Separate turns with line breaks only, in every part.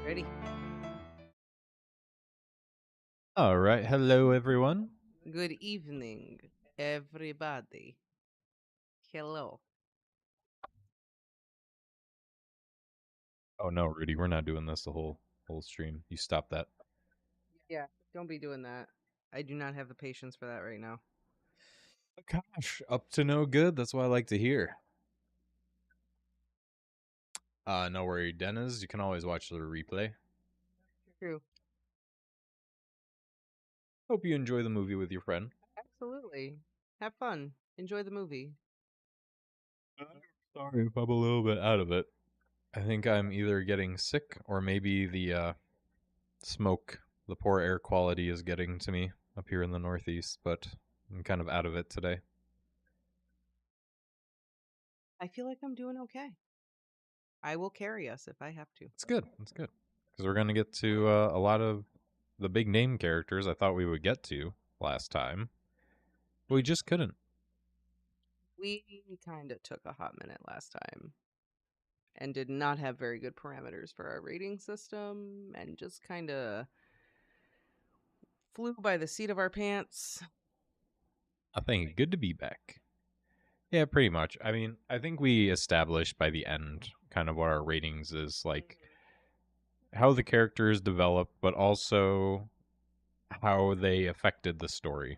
Ready?
All right. Hello, everyone.
Good evening, everybody. Hello.
Oh no, Rudy, we're not doing this the whole stream. You stop that.
Yeah, don't be doing that. I do not have the patience for that right now.
Gosh, up to no good. That's what I like to hear. No worry, Dennis. You can always watch the replay.
True.
Hope you enjoy the movie with your friend.
Absolutely. Have fun. Enjoy the movie.
Sorry if I'm a little bit out of it. I think I'm either getting sick or maybe the smoke, the poor air quality is getting to me up here in the Northeast, but I'm kind of out of it today.
I feel like I'm doing okay. I will carry us if I have to.
It's good. It's good. Because we're going to get to a lot of the big name characters I thought we would get to last time. But we just couldn't.
We kind of took a hot minute last time and did not have very good parameters for our rating system and just kind of flew by the seat of our pants.
I think good to be back. Yeah, pretty much. I mean, I think we established by the end kind of what our ratings is like how the characters developed, but also how they affected the story.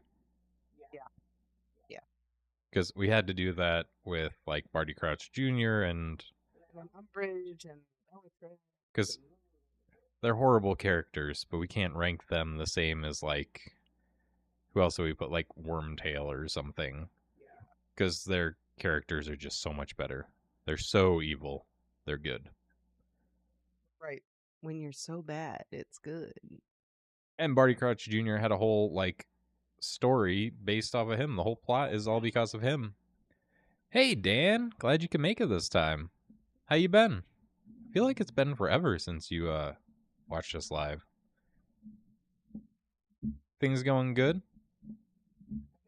Yeah. Yeah.
Because we had to do that with like Barty Crouch Jr. and
And Umbridge and Bellatrix.
because they're horrible characters, but we can't rank them the same as like who else do we put like Wormtail or something? Because their characters are just so much better. They're so evil. They're good.
Right. When you're so bad, it's good.
And Barty Crouch Jr. had a whole like story based off of him. The whole plot is all because of him. Hey Dan, glad you can make it this time. How you been? I feel like it's been forever since you watched us live. Things going good?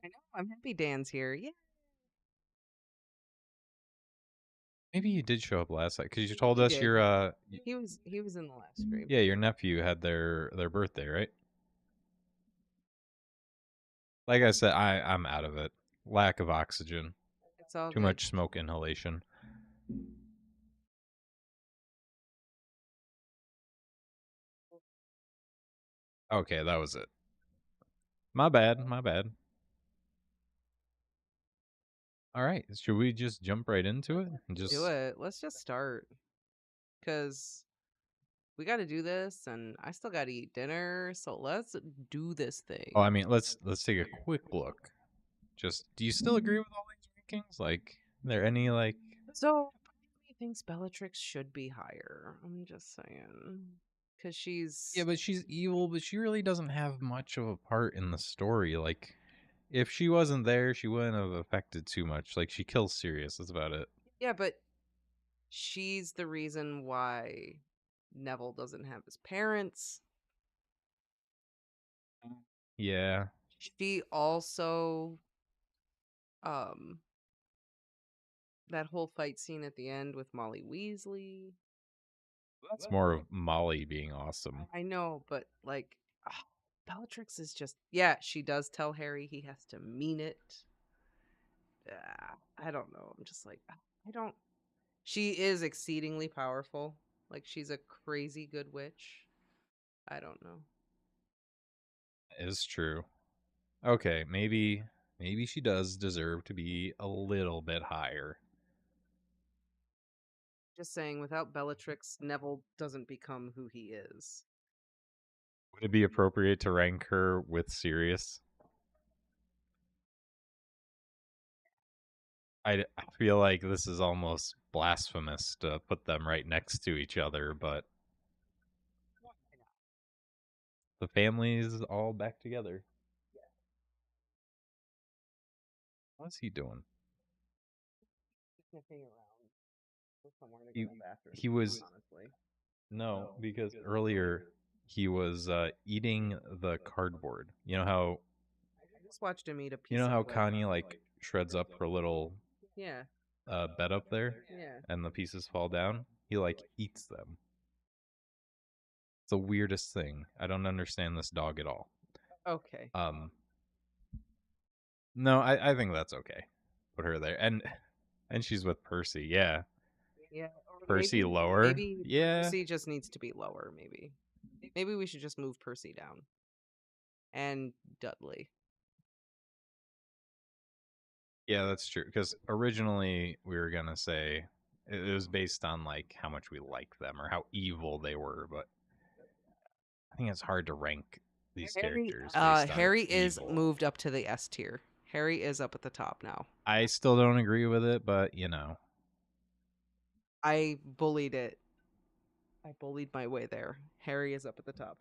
I know. I'm happy Dan's here. Yeah.
Maybe you did show up last night because you told
He
us
did.
your
He was in the last stream.
yeah, your nephew had their birthday, right? Like I said, I'm out of it. Lack of oxygen,
It's all
too
good.
much smoke inhalation. Okay, that was it. My bad, my bad. All right, should we just jump right into it? And
Do
just
it. Let's just start. Cause we gotta do this and I still gotta eat dinner. So let's do this
oh,
thing.
I mean, let's take a quick look. Just do you still agree with all these rankings? Like, are there any like
So he thinks Bellatrix should be higher. I'm just saying. Cause
yeah,
she's
but she's evil, but she really doesn't have much of a part in the story. Like, if she wasn't there, she wouldn't have affected too much. Like, she kills Sirius. That's about it.
yeah, but she's the reason why Neville doesn't have his parents.
Yeah,
She also um that whole fight scene at the end with Molly Weasley.
that's more of Molly being awesome.
I know, but like Bellatrix is just yeah, she does tell Harry he has to mean it. I don't know. I'm just like I don't she is exceedingly powerful. Like she's a crazy good witch. I don't know.
Is true. Okay, maybe she does deserve to be a little bit higher.
Just saying without Bellatrix, Neville doesn't become who he is.
Would it be appropriate to rank her with Sirius? I feel like this is almost blasphemous to put them right next to each other, but the family's all back together. What's he doing?
Sniffing around for somewhere to go
He
to the bathroom,
he was
honestly.
no, because earlier he was eating the cardboard.
I just watched him eat a
You
piece
know
of
how
wood.
Connie like shreds up her little
Yeah,
bed up there,
yeah.
and the pieces fall down. He like eats them. the weirdest thing. I don't understand this dog at all.
Okay.
No, I think that's okay. Put her there, and she's with Percy. Yeah,
Yeah, or
Percy
maybe
lower.
maybe
Yeah,
Percy just needs to be lower, maybe. Maybe we should just move Percy down. And Dudley.
yeah, that's true. Because originally we were gonna say it was based on like how much we like them or how evil they were, but I think it's hard to rank these characters based on
Harry is
evil.
moved up to the S tier. Harry is up at the top now.
I still don't agree with it, but you know,
I bullied it. I bullied my way there. Harry is up at the top.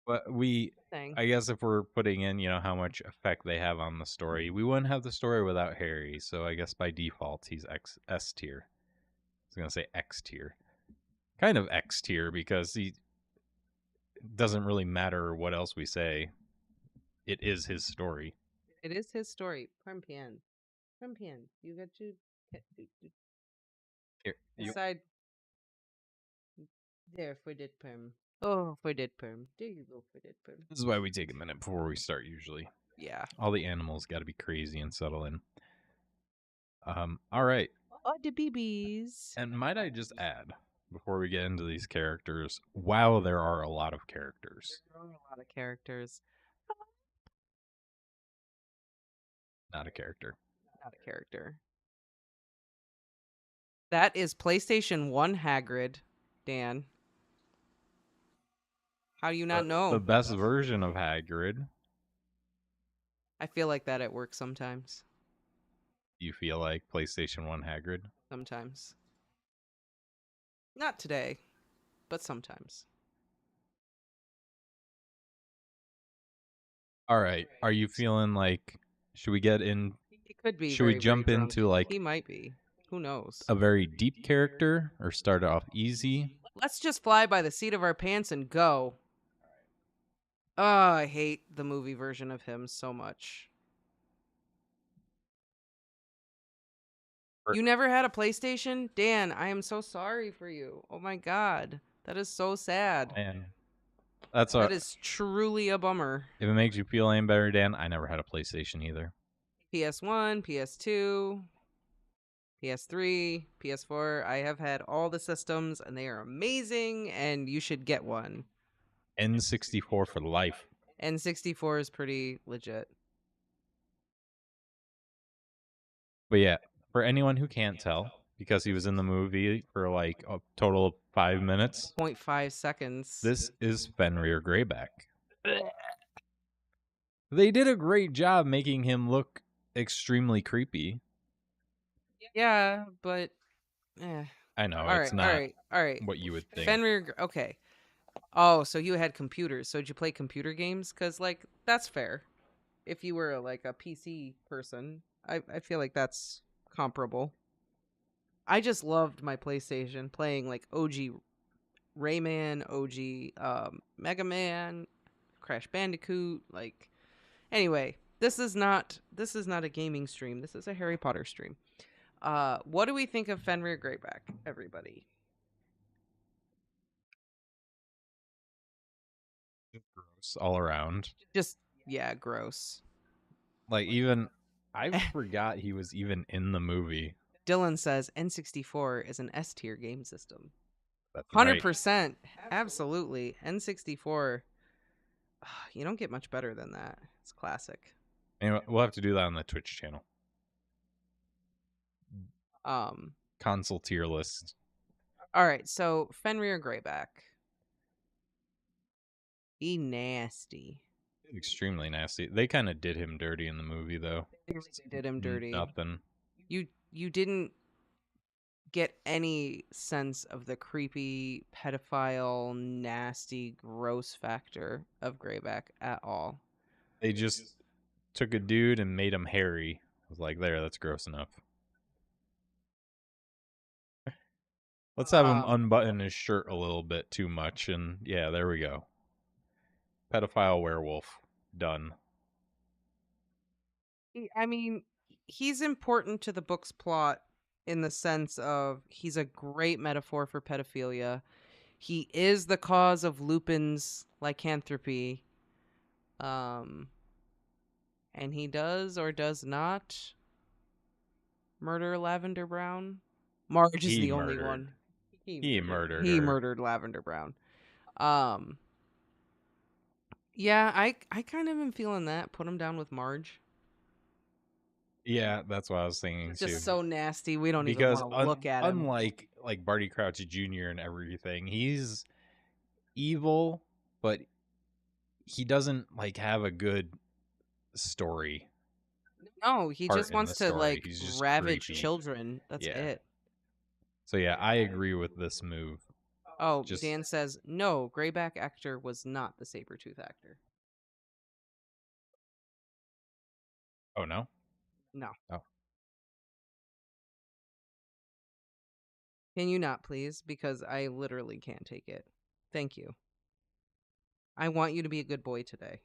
but we.
Thing.
I guess if we're putting in, you know, how much effect they have on the story, we wouldn't have the story without Harry. So I guess by default, he's S tier. I was gonna say X tier, kind of X tier because he doesn't really matter what else we say. It is his story.
It is his story. Prempian. Prempian. You got to
Here,
decide there for that perm. Oh, for that perm. There you go for that perm.
this is why we take a minute before we start. Usually,
Yeah.
all the animals got to be crazy and settle in. All right.
Oh, the BBs.
And might I just add, before we get into these characters, wow, there are a lot of characters.
There are a lot of characters.
Not a character.
Not a character. That is PlayStation 1 Hagrid, Dan. How do you not know?
The best version of Hagrid.
I feel like that at work sometimes.
You feel like PlayStation 1 Hagrid?
Sometimes. Not today, but sometimes.
All right. Are you feeling like should we get in
He could be
should we
very,
jump
very drunk.
into like
He might be. Who knows?
a very deep character or start off easy?
Let's just fly by the seat of our pants and go. Oh, I hate the movie version of him so much. You never had a PlayStation? Dan, I am so sorry for you. Oh my god. That is so sad.
Man. That's
That is truly a bummer.
if it makes you feel any better, Dan, I never had a PlayStation either.
PS1, PS2, PS3, PS4. I have had all the systems and they are amazing and you should get one.
N64 for life.
N64 is pretty legit.
But yeah, for anyone who can't tell, because he was in the movie for like a total of 5 minutes,
0.5 seconds.
this is Fenrir Greyback. They did a great job making him look extremely creepy.
Yeah, but
I know,
all
it's
right,
not
all right.
what you would think.
Fenrir, okay. Oh, so you had computers. So did you play computer games? Because, like, that's fair. If you were, like, a PC person, I feel like that's comparable. I just loved my PlayStation playing, like, OG Rayman, OG Mega Man, Crash Bandicoot. Like, anyway, this is not a gaming stream. This is a Harry Potter stream. What do we think of Fenrir Greyback, everybody?
Gross all around.
Just, yeah, gross.
Like, even I forgot he was even in the movie.
Dylan says N64 is an S tier game system.
That's
100%. Absolutely. N64. You don't get much better than that. It's classic.
Anyway, we'll have to do that on the Twitch channel. Console tier list.
All right, so Fenrir Greyback. He nasty.
Extremely nasty. They kind of did him dirty in the movie, though.
They really did him dirty.
Nothing.
You didn't get any sense of the creepy, pedophile, nasty, gross factor of Greyback at all.
They just took a dude and made him hairy. I was like, there, that's gross enough. Let's have him unbutton his shirt a little bit too much, and yeah, there we go. Pedophile werewolf. Done.
I mean, he's important to the book's plot in the sense of he's a great metaphor for pedophilia. He is the cause of Lupin's lycanthropy. Um, and he does or does not murder Lavender Brown. Marge is
He
the only
murdered.
one.
He murdered
He
her.
murdered Lavender Brown. Um, yeah, I kind of am feeling that. Put him down with Marge.
Yeah, that's what I was thinking too.
Just so nasty, we don't even
Because
want to look at him.
unlike like Barty Crouch Jr. and everything, he's evil, but he doesn't like have a good story.
No, he
Part
just
in
wants
the
to
story.
like
He's just
ravage
creepy.
children. That's
Yeah.
it.
So yeah, I agree with this move.
Oh,
Just
Dan says no. Greyback actor was not the Sabretooth actor.
oh no.
No.
Oh,
Can you not, please? Because I literally can't take it. Thank you. I want you to be a good boy today.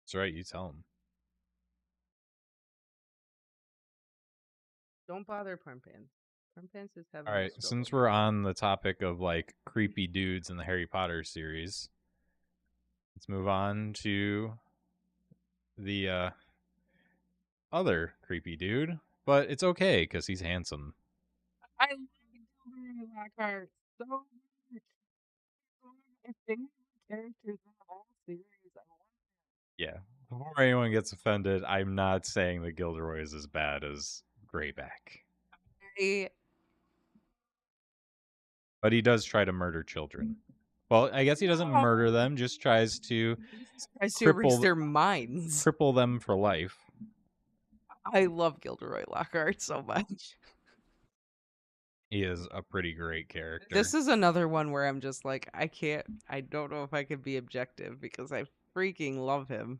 that's right. You tell him.
Don't bother Prumpans. Prumpans is
All
having a
right,
struggle.
since we're on the topic of like creepy dudes in the Harry Potter series, let's move on to the other creepy dude. But it's okay because he's handsome.
I love Gilderoy Lockhart so much. One of my favorite characters in the whole series. I
Yeah. Before anyone gets offended, I'm not saying that Gilderoy is as bad as Greyback.
I
But he does try to murder children. Well, I guess he doesn't murder them, just tries to
tries to erase
cripple
their minds.
cripple them for life.
I love Gilderoy Lockhart so much.
He is a pretty great character.
This is another one where I'm just like, I don't know if I could be objective because I freaking love him.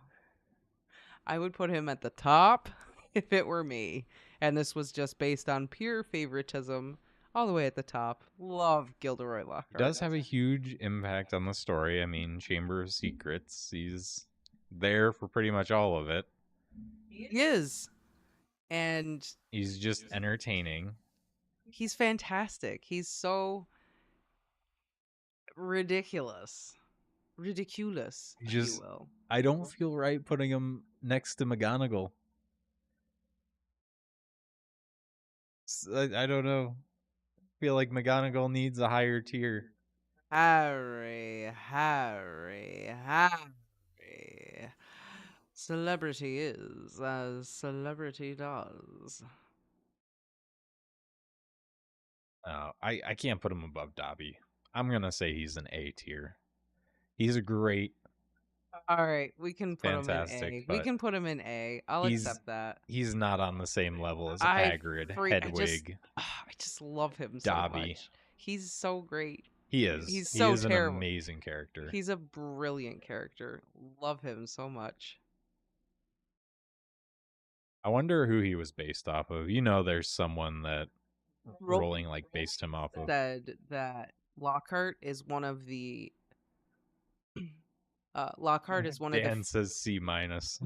I would put him at the top if it were me. And this was just based on pure favoritism, all the way at the top. Love Gilderoy Lockhart.
He does have a huge impact on the story. I mean, Chamber of Secrets, he's there for pretty much all of it.
He is. And
he's just entertaining.
He's fantastic. He's so ridiculous. Ridiculous, if you will.
I don't feel right putting him next to McGonagall. I don't know. I feel like McGonagall needs a higher tier.
Harry. Celebrity is as celebrity does.
I can't put him above Dobby. I'm going to say he's an A tier. He's a great.
All right, we can put him in A. We
but
can put him in A. I'll accept that.
He's not on the same level as Hagrid, Hedwig.
I just love him
Dobby.
so much. He's so great.
He is.
He's so terrible.
An amazing character.
He's a brilliant character. Love him so much.
I wonder who he was based off of. You know, there's someone that Rowling like based him off of.
Said that Lockhart is one of the. Lockhart is one of the.
Dan says C minus.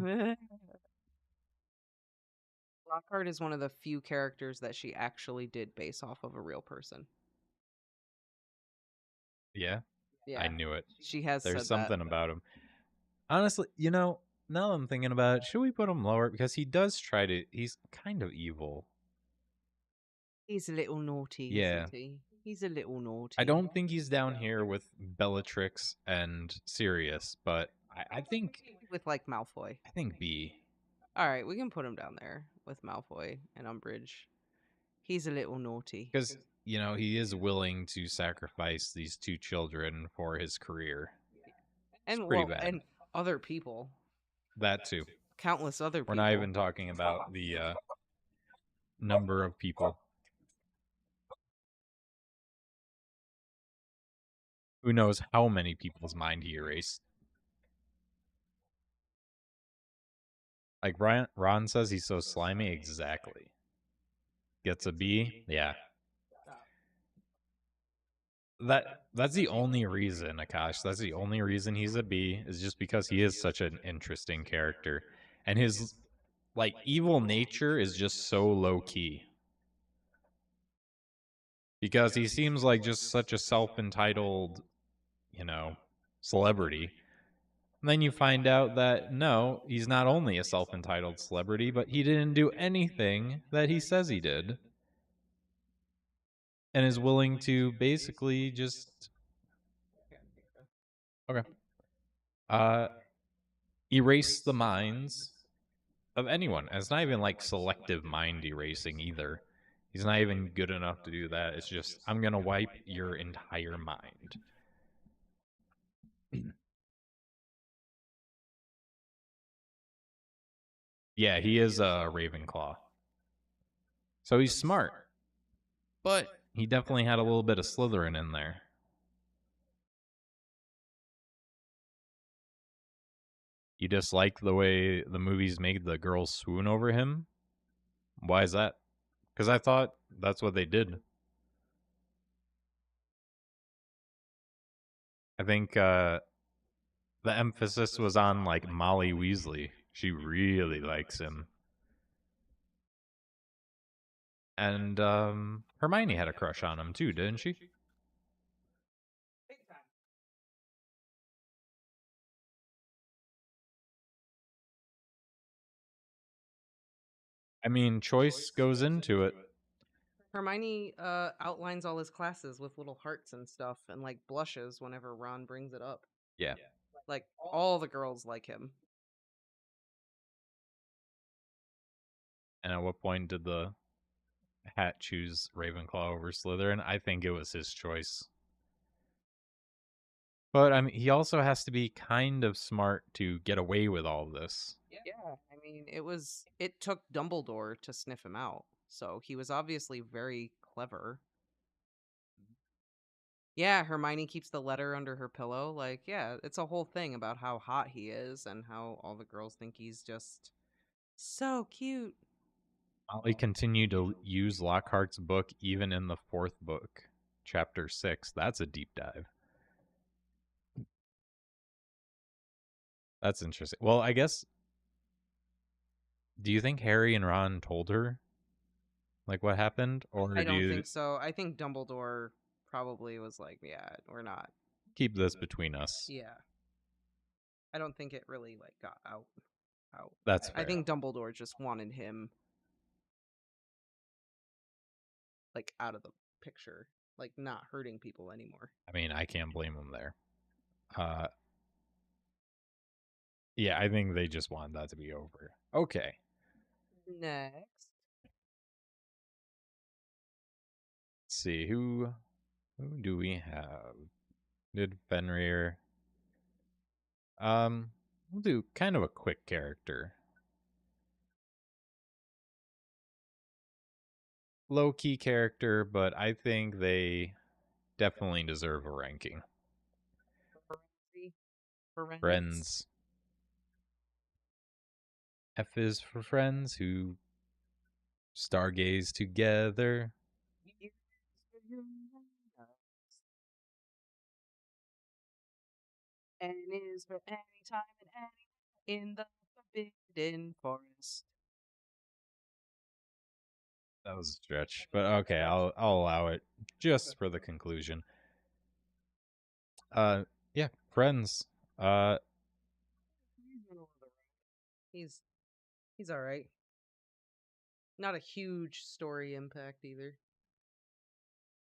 Lockhart is one of the few characters that she actually did base off of a real person.
Yeah, I knew it.
She has.
There's something about him. Honestly, you know, now I'm thinking about it, should we put him lower? Because he does try to. He's kind of evil.
He's a little naughty, isn't he? He's a little naughty.
I don't think he's down here with Bellatrix and Sirius, but I think
with like Malfoy.
I think B.
All right, we can put him down there with Malfoy and Umbridge. He's a little naughty.
Because, you know, he is willing to sacrifice these two children for his career.
And
it's pretty bad.
And other people.
That too.
Countless other people.
We're not even talking about the number of people. Who knows how many people's mind he erased. Like Ron says he's so slimy. Exactly. Gets a B. Yeah. That's the only reason, Akash. That's the only reason he's a B, is just because he is such an interesting character. And his like evil nature is just so low key. because he seems like just such a self-entitled, celebrity. And then you find out that no, he's not only a self-entitled celebrity, but he didn't do anything that he says he did, and is willing to basically just okay, uh, erase the minds of anyone. And it's not even like selective mind erasing either. He's not even good enough to do that. It's just I'm gonna wipe your entire mind. Yeah, he is a Ravenclaw. So he's smart, but he definitely had a little bit of Slytherin in there. You dislike the way the movies made the girls swoon over him? Why is that? Because I thought that's what they did. I think the emphasis was on like Molly Weasley. She really likes him. And Hermione had a crush on him too, didn't she? I mean, choice goes into it.
Hermione outlines all his classes with little hearts and stuff and like blushes whenever Ron brings it up.
Yeah.
Like all the girls like him.
And at what point did the hat choose Ravenclaw over Slytherin? I think it was his choice. But I mean, he also has to be kind of smart to get away with all this.
Yeah, I mean, it took Dumbledore to sniff him out. So he was obviously very clever. Yeah, Hermione keeps the letter under her pillow. Like, yeah, it's a whole thing about how hot he is and how all the girls think he's just so cute.
Molly continued to use Lockhart's book even in the fourth book, chapter 6. That's a deep dive. That's interesting. Well, I guess, do you think Harry and Ron told her like what happened, or
I
do
don't
you
think so. I think Dumbledore probably was like, yeah, we're not.
keep this between us?
Yeah. I don't think it really like got out.
That's
I
fair.
think Dumbledore just wanted him like out of the picture, like not hurting people anymore.
I mean, I can't blame him there. Uh, yeah, I think they just want that to be over. Okay.
Next.
Let's see who do we have? Did Fenrir? We'll do kind of a quick character. Low key character, but I think they definitely deserve a ranking.
Friends.
Friends. F is for friends who stargaze together.
N is for any time and any in the forbidden forest.
That was a stretch, but okay, I'll allow it just for the conclusion. Yeah, friends. Uh,
He's he's all right. Not a huge story impact either.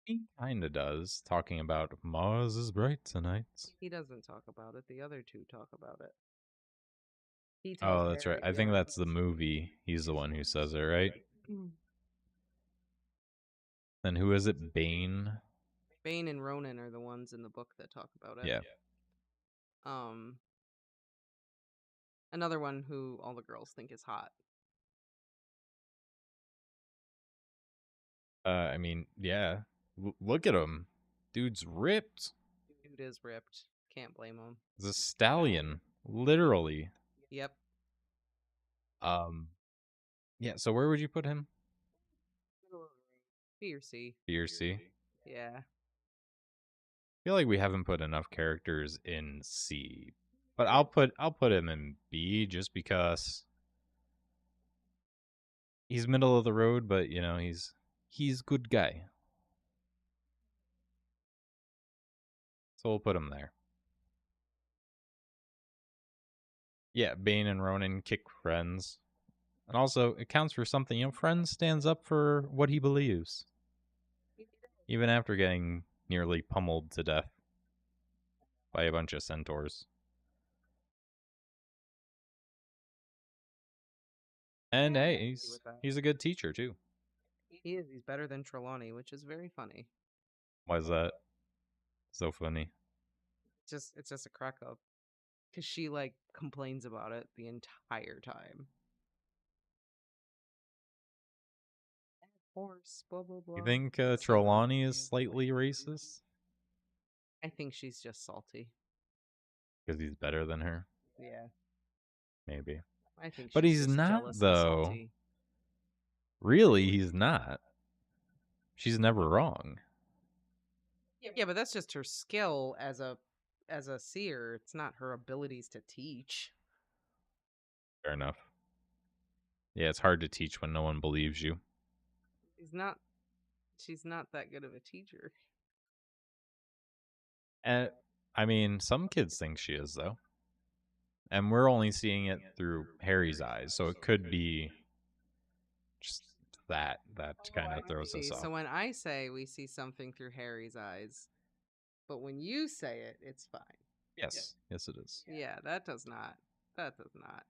he kind of does, talking about Mars is bright tonight.
He doesn't talk about it. The other two talk about it. He tells
Oh, that's right.
Harry,
I think
yeah.
that's the movie. He's the one who says it, right? And who is it? Bane.
Bane and Ronan are the ones in the book that talk about it.
Yeah.
Um, another one who all the girls think is hot.
I mean, yeah. Look at him. Dude's ripped.
Dude is ripped. Can't blame him.
He's a stallion, literally.
Yep.
Um, yeah. So where would you put him?
B or C.
B or C?
Yeah.
I feel like we haven't put enough characters in C, but I'll put him in B just because he's middle of the road, but he's good guy. So we'll put him there. Yeah, Bane and Ronan kick friends. And also, it counts for something. Friends stands up for what he believes, even after getting nearly pummeled to death by a bunch of centaurs. And hey, he's a good teacher too.
He is. He's better than Trelawney, which is very funny.
Why is that so funny?
It's just a crack up because she like complains about it the entire time. Horse, blah blah
You
blah.
think
So
Trelawney is slightly racist
I think she's just salty.
because he's better than her?
Yeah,
Maybe,
I think
but
she's
he's
just
not
jealous and
though.
salty.
Really, he's not. She's never wrong.
Yeah, but that's just her skill as a seer. It's not her abilities to teach.
Fair enough. Yeah, it's hard to teach when no one believes you.
She's not she's not that good of a teacher.
And I mean, some kids think she is though, and we're only seeing it through Harry's eyes, so it could be just that kind of throws us
See,
off.
so when I say we see something through Harry's eyes, but when you say it, it's fine.
Yes, yes, it is.
Yeah, that does not. That does not.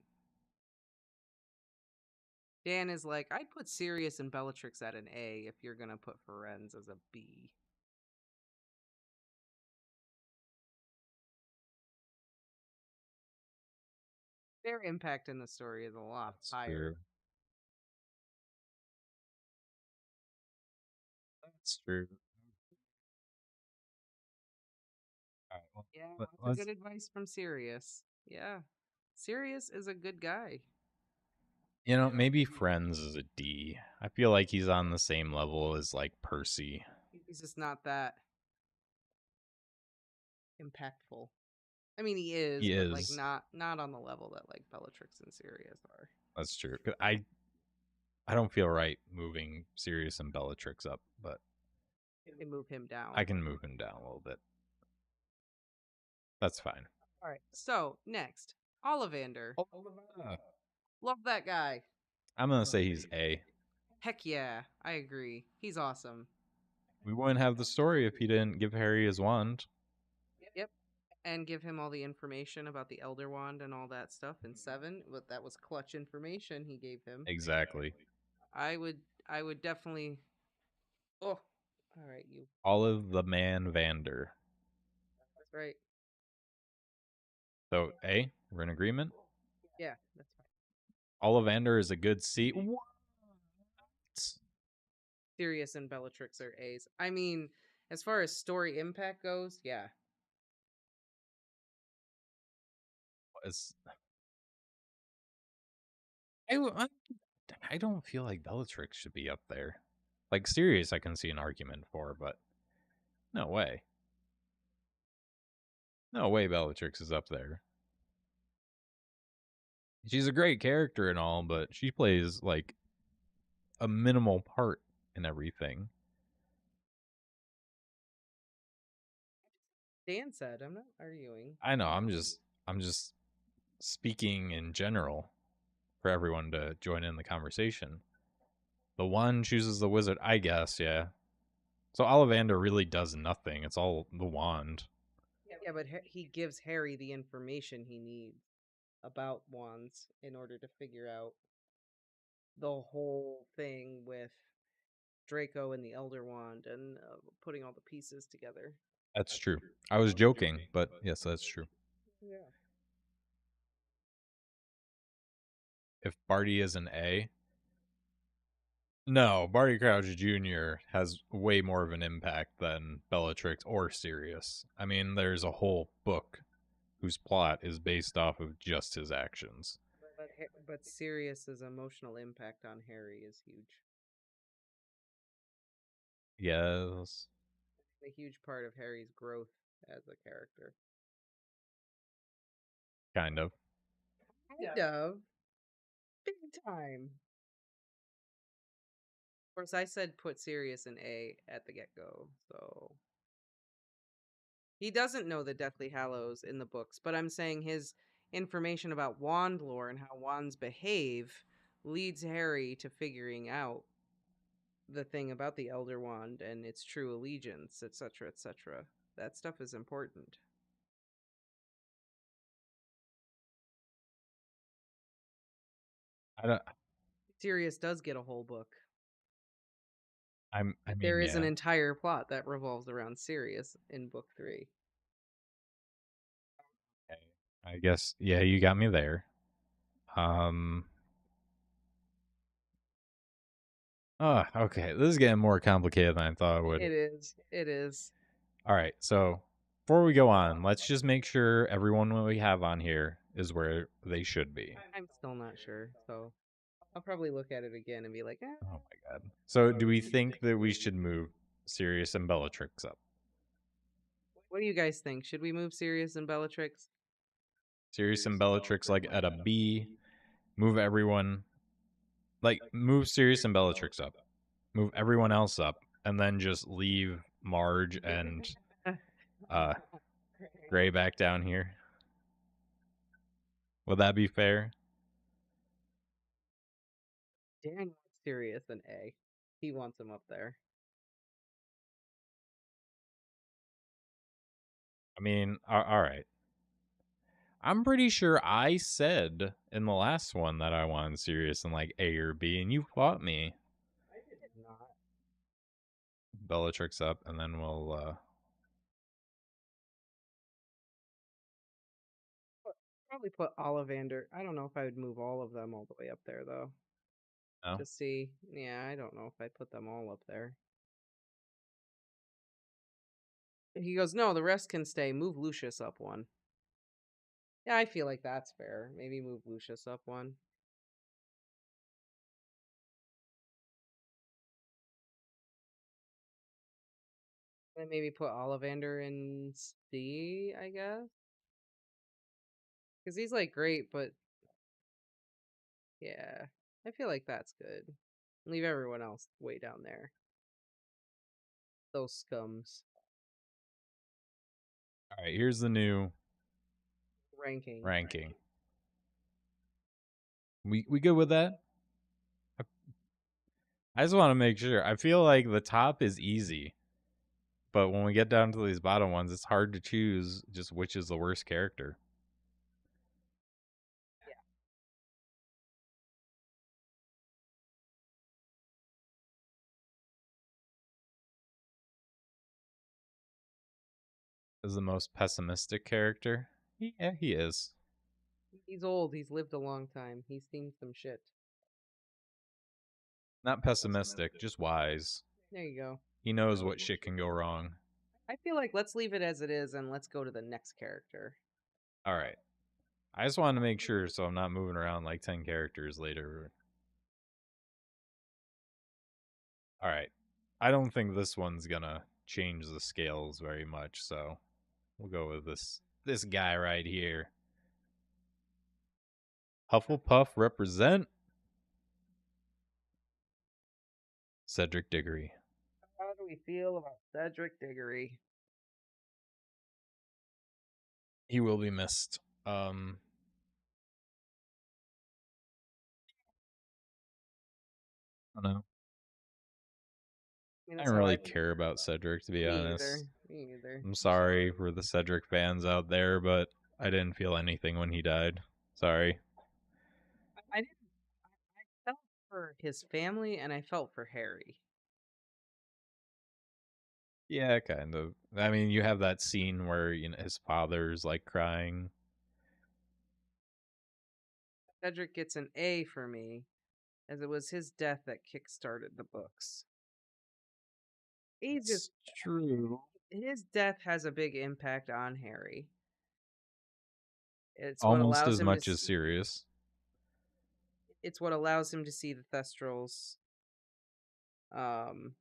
Dan is like, I'd put Sirius and Bellatrix at an A if you're gonna put Ferenz as a B. Their impact in the story is a lot
That's
higher.
true. That's true. All right, well,
Yeah, that's a
let's.
good advice from Sirius. Yeah. Sirius is a good guy.
Maybe Friends is a D. I feel like he's on the same level as like Percy.
He's just not that impactful. I mean, he is,
He
but like
is.
not on the level that like Bellatrix and Sirius are.
That's true. 'Cause I don't feel right moving Sirius and Bellatrix up, but
They move him
I
down.
can move him down a little bit. That's fine.
All right. So next, Ollivander.
Uh,
Love that guy.
I'm gonna say he's A.
Heck yeah, I agree. He's awesome.
We wouldn't have the story if he didn't give Harry his wand.
Yep. And give him all the information about the Elder Wand and all that stuff in seven. But that was clutch information he gave him.
Exactly.
I would I would definitely. Oh, all right, you.
Olive the Man Vander.
That's right.
So A, we're in agreement.
Yeah, that's fine.
Ollivander is a good C. What?
Sirius and Bellatrix are A's. I mean, as far as story impact goes, yeah.
Is I don't feel like Bellatrix should be up there. Like Sirius, I can see an argument for, but no way. No way Bellatrix is up there. She's a great character and all, but she plays like a minimal part in everything.
Dan said, I'm not arguing.
I know, I'm just speaking in general for everyone to join in the conversation. The one chooses the wizard, I guess, yeah. So Ollivander really does nothing. It's all the wand.
Yeah, but he gives Harry the information he needs about wands in order to figure out the whole thing with Draco and the Elder Wand and putting all the pieces together.
That's true. I was joking, but yes, that's true.
Yeah.
If Barty is an A, no, Barty Crouch Jr. has way more of an impact than Bellatrix or Sirius. I mean, there's a whole book whose plot is based off of just his actions.
But Sirius's emotional impact on Harry is huge.
Yes,
A huge part of Harry's growth as a character.
kind of.
Kind of. Big time. Of course, I said put Sirius in A at the get go, so He doesn't know the Deathly Hallows in the books, but I'm saying his information about wand lore and how wands behave leads Harry to figuring out the thing about the Elder Wand and its true allegiance, etc., etc. That stuff is important.
I don't.
Sirius does get a whole book.
I
There
mean,
is an
yeah.
entire plot that revolves around Sirius in book 3.
Okay. I guess yeah, you got me there. Um. Oh, okay. This is getting more complicated than I thought it would.
It is. It is.
All right. So before we go on, let's just make sure everyone we have on here is where they should be.
I'm still not sure, so I'll probably look at it again and be like, eh.
Oh my god. So do we think that we should move Sirius and Bellatrix up?
What do you guys think? Should we move Sirius and Bellatrix?
Sirius and Bellatrix like at a B. Move everyone like move Sirius and Bellatrix up. Move everyone else up, and then just leave Marge and uh Gray back down here. Would that be fair?
Dan wants Sirius an A. He wants him up there.
I mean, all right. I'm pretty sure I said in the last one that I wanted Sirius in like A or B, and you fought me.
I did not.
Bellatrix up, and then we'll.
Probably put Ollivander. I don't know if I would move all of them all the way up there though.
No.
To see. Yeah, I don't know if I'd put them all up there. He goes, no, the rest can stay. Move Lucius up one. Yeah, I feel like that's fair. Maybe move Lucius up one. Then maybe put Ollivander in C, I guess. Because he's like great, but yeah, I feel like that's good. Leave everyone else way down there. Those scums.
All right. Here's the new
Ranking.
ranking. We good with that? I just want to make sure. I feel like the top is easy, but when we get down to these bottom ones, it's hard to choose just which is the worst character. Is the most pessimistic character? Yeah, he is.
He's old. He's lived a long time. He's seen some shit.
Not pessimistic, just wise.
There you go.
He knows what shit can go wrong.
I feel like let's leave it as it is and let's go to the next character.
All right. I just wanted to make sure so I'm not moving around like 10 characters later. All right. I don't think this one's going to change the scales very much, so we'll go with this guy right here. Hufflepuff represent Cedric Diggory.
How do we feel about Cedric Diggory?
He will be missed. I don't know.
I mean,
I
that's
don't
how
really care about Cedric, to be
Me
honest.
either. Me either.
I'm sorry for the Cedric fans out there, but I didn't feel anything when he died. Sorry.
I didn't. I felt for his family and I felt for Harry.
Yeah, kind of. I mean, you have that scene where his father's like crying.
Cedric gets an A for me, as it was his death that kick-started the books. He just
True.
his death has a big impact on Harry. It's what
Almost
allows
as
him
much
to.
as Sirius.
It's what allows him to see the Thestrals. Um,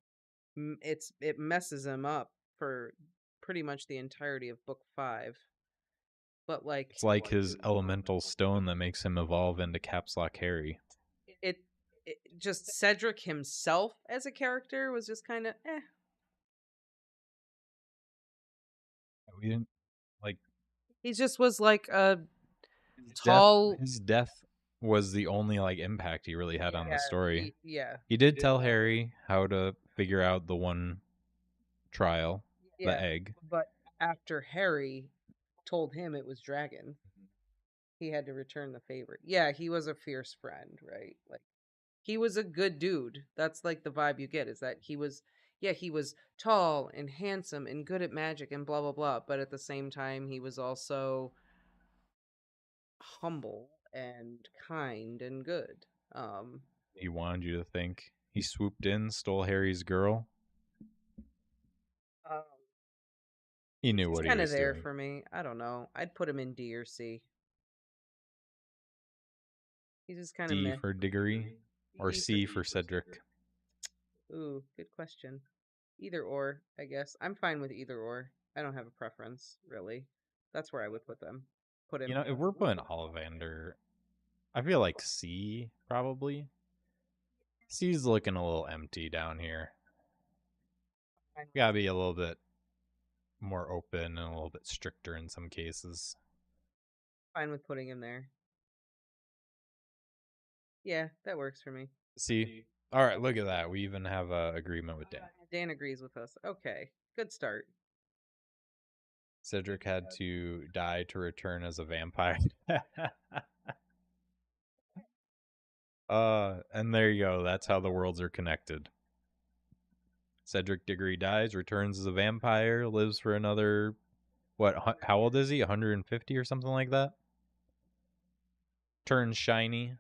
it messes him up for pretty much the entirety of book 5. But like
It's like his elemental stone that makes him evolve into Caps Lock Harry.
it, it just Cedric himself as a character was just kind of eh.
We didn't like
He just was like a
his death.
tall.
His death was the only like impact he really had on the
Yeah,
story.
yeah,
He did tell Harry how to figure out the one trial, the
yeah.
egg.
But after Harry told him it was dragon, he had to return the favor. Yeah, he was a fierce friend, right? Like he was a good dude. That's like the vibe you get is that he was, yeah, he was tall and handsome and good at magic and blah blah blah, but at the same time he was also humble and kind and good. Um
He wanted you to think he swooped in, stole Harry's girl.
um
He
he's
knew
just
what he
kind of
was
there
doing.
for me. I don't know. I'd put him in D or C. He's just kind of
D
meh.
for Diggory or
D for
C for Cedric.
Ooh, good question. Either or, I guess. I'm fine with either or. I don't have a preference, really. That's where I would put them. Put
You
him.
know, if we're putting Ollivander, I feel like C probably. C's looking a little empty down here.
Fine
Gotta be a little bit more open and a little bit stricter in some cases.
fine with putting him there. Yeah, that works for me.
C. All right, look at that. We even have a agreement with Dan.
Dan agrees with us. Okay, good start.
Cedric had to die to return as a vampire. And there you go. That's how the worlds are connected. Cedric Diggory dies, returns as a vampire, lives for another what? How old is he? 150 or something like that. Turns shiny.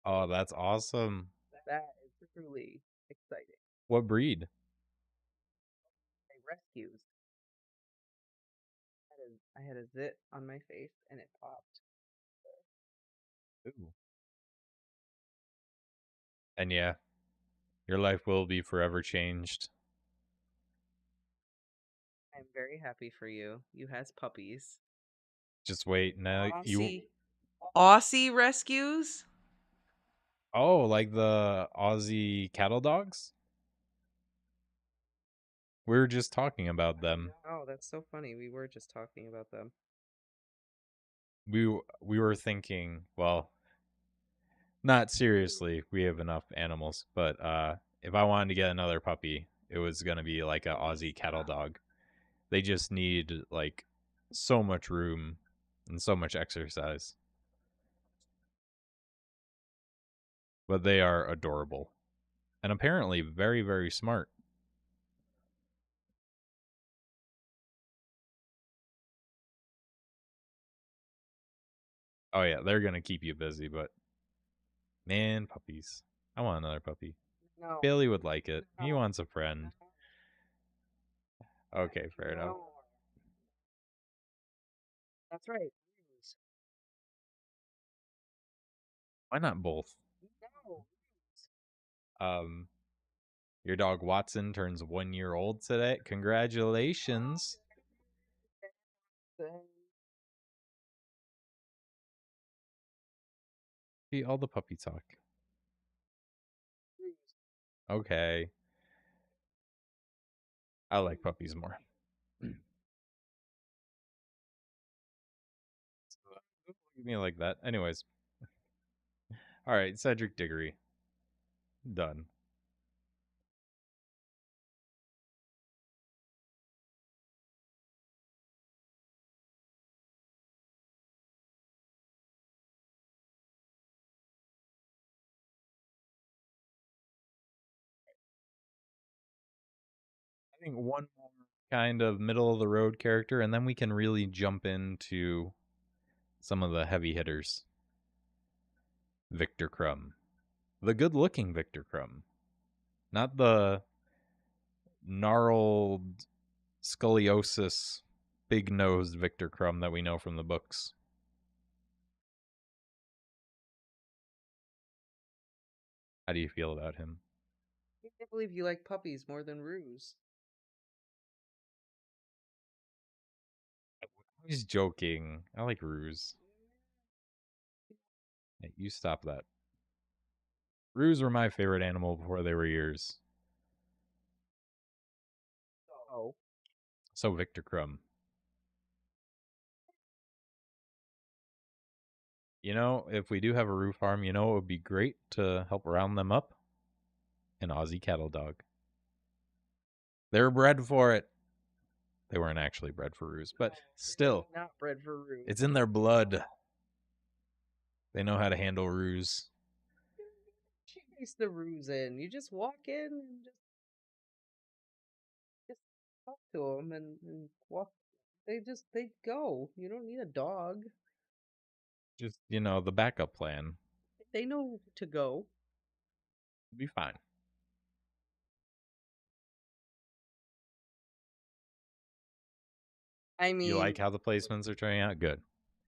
Oh, that's awesome.
That is truly exciting.
What breed?
I rescues. I had a zit on my face and it popped.
Ooh. And yeah, your life will be forever changed.
I'm very happy for you. You has puppies.
Just wait. Now you.
Aussie. Aussie rescues?
Oh, like the Aussie cattle dogs? We were just talking about them.
Oh, that's so funny. We were just talking about them.
We were thinking, well, not seriously. We have enough animals, but if I wanted to get another puppy, it was gonna be like a Aussie cattle dog. They just need like so much room and so much exercise, but they are adorable and apparently very very smart. Oh yeah, they're gonna keep you busy, but man, puppies. I want another puppy.
No.
Bailey would like it. He
No.
wants a friend. Okay, fair enough.
No. That's right.
Why not both?
No.
Um, your dog Watson turns 1 year old today. Congratulations. See all the puppy talk. Okay. I like puppies more. Look at me like that. Anyways. All right, Cedric Diggory. Done. I think one more kind of middle of the road character, and then we can really jump into some of the heavy hitters. Victor Crumb. The good looking Victor Crumb. Not the gnarled scoliosis, big nosed Victor Crumb that we know from the books. How do you feel about him?
I can't believe you like puppies more than Ruse.
I was joking. I like Ruse. Hey, you stop that. Ruse were my favorite animal before they were yours. So Victor Crumb. You know, if we do have a roof farm, you know it would be great to help round them up? An Aussie cattle dog. They're bred for it. They weren't actually bred for roos, but still,
Not bred for roos.
it's in their blood. They know how to handle roos.
Chase the roos in. You just walk in and just talk to them and walk. They go. You don't need a dog.
Just, you know, the backup plan.
They know to go.
It'll be fine.
I mean,
You like how the placements are turning out? Good.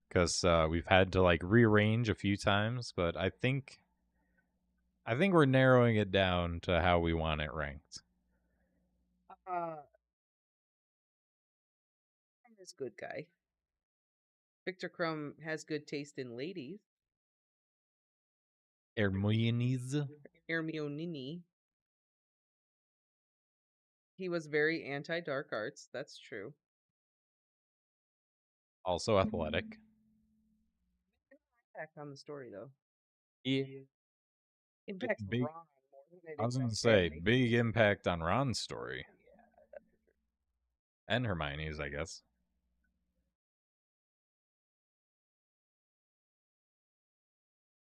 Because we've had to like rearrange a few times, but I think we're narrowing it down to how we want it ranked.
this good guy. Victor Crumb has good taste in ladies.
Hermione's.
Hermione. He was very anti-dark arts. That's true.
Also athletic.
Impact on the story, though.
Yeah.
Impacts
Big,
Ron more than it
I was going to
impacts
say,
Harry.
big impact on Ron's story.
Yeah,
And Hermione's, I guess.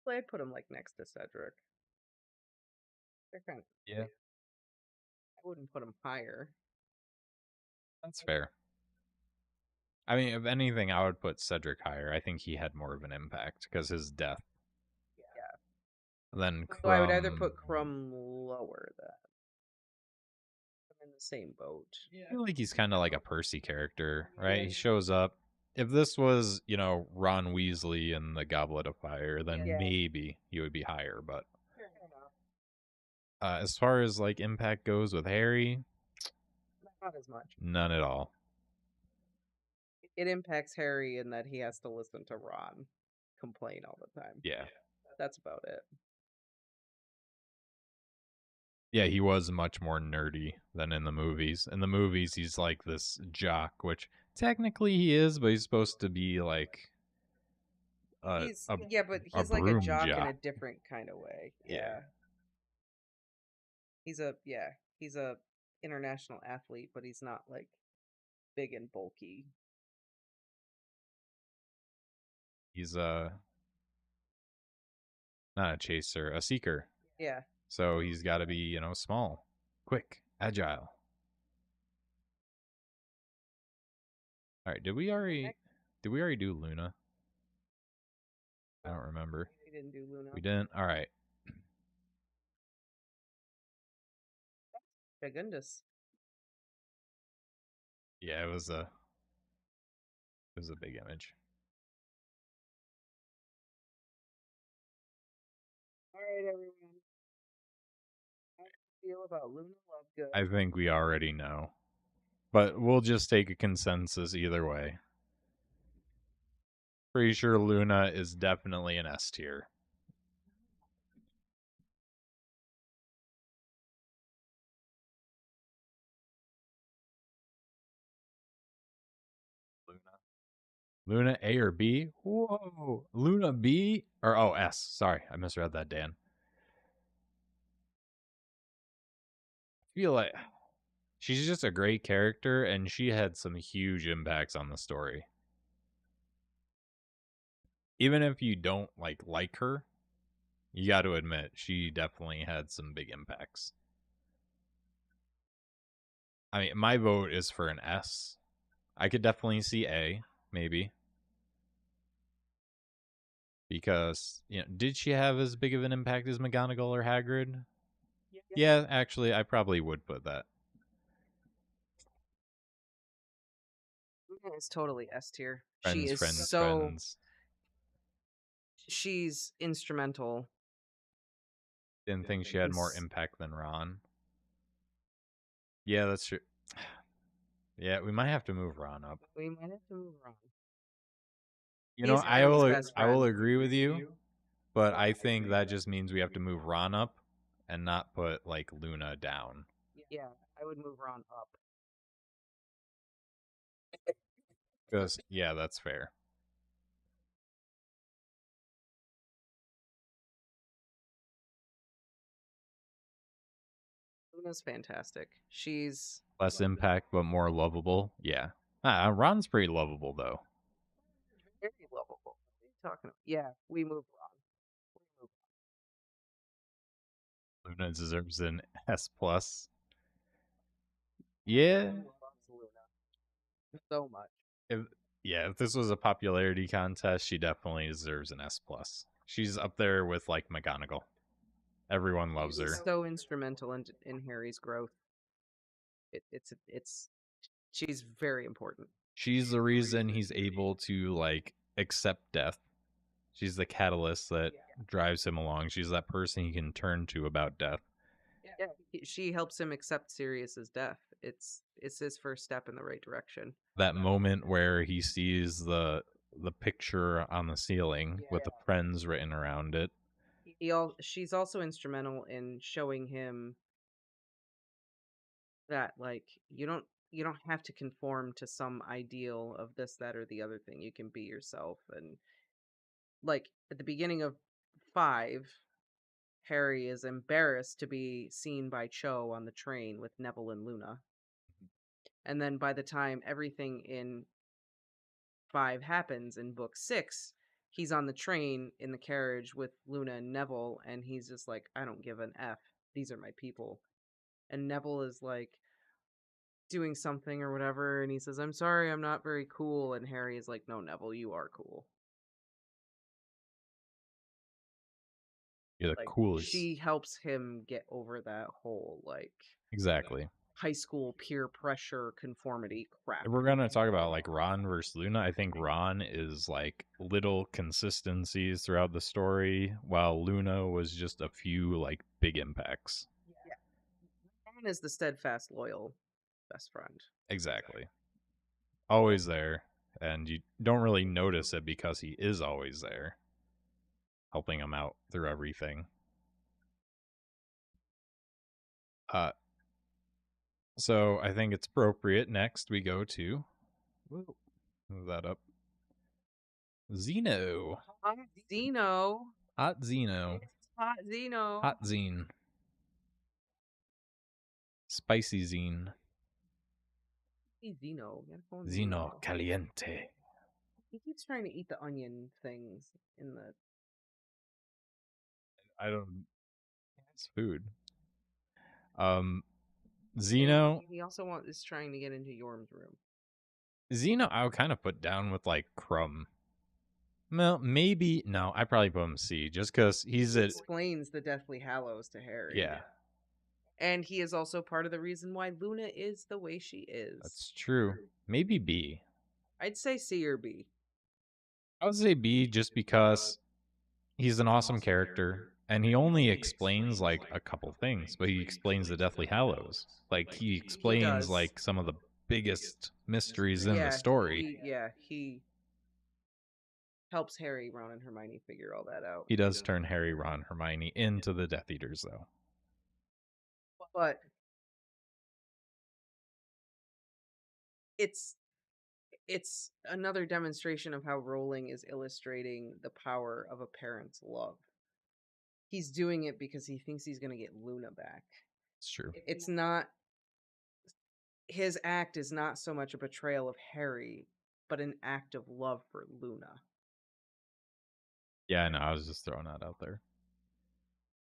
well, I'd put him like next to Cedric. They're kind of
Yeah,
I wouldn't put him higher.
that's fair. I mean, if anything, I would put Cedric higher. I think he had more of an impact because his death.
Yeah.
Then
So I would either put Crumb lower than I'm in the same boat.
I feel like he's kind of like a Percy character, right? He shows up. If this was, you know, Ron Weasley in the Goblet of Fire, then maybe he would be higher. But as far as like impact goes with Harry,
not as much.
None at all.
It impacts Harry in that he has to listen to Ron complain all the time.
Yeah.
That's about it.
Yeah, he was much more nerdy than in the movies. In the movies, he's like this jock, which technically he is, but he's supposed to be like
but he's like a jock in a different kind of way. Yeah. He's a international athlete, but he's not like big and bulky.
He's not a chaser, a seeker.
Yeah.
So he's got to be, you know, small, quick, agile. All right, did we already do Luna? I don't remember.
We didn't do Luna.
We didn't. All right.
Goodness.
Yeah, it was a big image.
All right, everyone. How do you feel about Luna Lovegood?
I think we already know, but we'll just take a consensus either way. Pretty sure Luna is definitely an S tier. Luna A or B? Whoa. Luna B? Or, oh, S. Sorry, I misread that, Dan. I feel like she's just a great character, and she had some huge impacts on the story. Even if you don't like her, you got to admit she definitely had some big impacts. I mean, my vote is for an S. I could definitely see A, maybe. Because, you know, did she have as big of an impact as McGonagall or Hagrid? Yeah, actually, I probably would put that.
Luna is totally S tier.
Friends,
She is
friends,
so.
friends.
She's instrumental.
Didn't think she had more impact than Ron. Yeah, that's true. Yeah, we might have to move Ron up.
We might have to move Ron.
You know, I will agree with you, but I think that just means we have to move Ron up and not put like Luna down.
Yeah, I would move Ron up.
Because yeah, that's fair.
Luna's fantastic. She's
Less impact, but more lovable. Yeah. Ron's pretty lovable though.
very lovable. What are you talking about? Yeah, we move on. We move
Luna deserves an S plus.
on.
Yeah.
Everyone loves Luna so much.
If, yeah, if this was a popularity contest, she definitely deserves an S plus. She's up there with like McGonagall. Everyone loves
She's
her.
so instrumental in Harry's growth. It's she's very important.
She's the reason he's able to like accept death. She's the catalyst that drives him along. She's that person he can turn to about death.
Yeah, she helps him accept Sirius's death. It's his first step in the right direction.
That moment where he sees the picture on the ceiling with the friends written around it.
She's also instrumental in showing him that like you don't have to conform to some ideal of this, that, or the other thing. You can be yourself. And like at the beginning of 5, Harry is embarrassed to be seen by Cho on the train with Neville and Luna. And then by the time everything in 5 happens in book 6, he's on the train in the carriage with Luna and Neville, and he's just like, I don't give an F. These are my people. And Neville is like doing something or whatever, and he says, I'm sorry, I'm not very cool. And Harry is like, no, Neville, you are cool.
You're the
Like,
coolest.
she helps him get over that whole, like,
Exactly.
high school peer pressure conformity crap.
If we're gonna talk about like Ron versus Luna, I think Ron is like little consistencies throughout the story, while Luna was just a few like big impacts.
Yeah. Ron is the steadfast, loyal best friend.
Exactly. Always there, and you don't really notice it because he is always there, helping him out through everything. Uh, so I think it's appropriate. Next, we go to whoa, move that up. Zeno,
Hot Zeno.
hot Zeno,
It's hot Zeno.
hot zine, spicy zine,
Hey, Zeno. You gotta call him
Zeno
Zeno.
caliente.
He keeps trying to eat the onion things in the.
I don't. It's food. Um, Zeno,
He also is trying to get into Yorm's room.
Zeno, I would kind of put down with like Crumb. Well, maybe no. I probably put him C just because he's
He
a
explains the Deathly Hallows to Harry.
yeah.
And he is also part of the reason why Luna is the way she is.
That's true. Maybe B.
I'd say C or B.
I would say B just because he's an awesome character and he only explains like a couple things, but he explains the Deathly Hallows. Like he explains
does.
like some of the biggest mysteries in the story.
He helps Harry, Ron, and Hermione figure all that out.
He does turn Harry, Ron, Hermione into the Death Eaters though.
But it's another demonstration of how Rowling is illustrating the power of a parent's love. He's doing it because he thinks he's going to get Luna back.
It's true.
It's not, his act is not so much a betrayal of Harry, but an act of love for Luna.
Yeah, I know. I was just throwing that out there.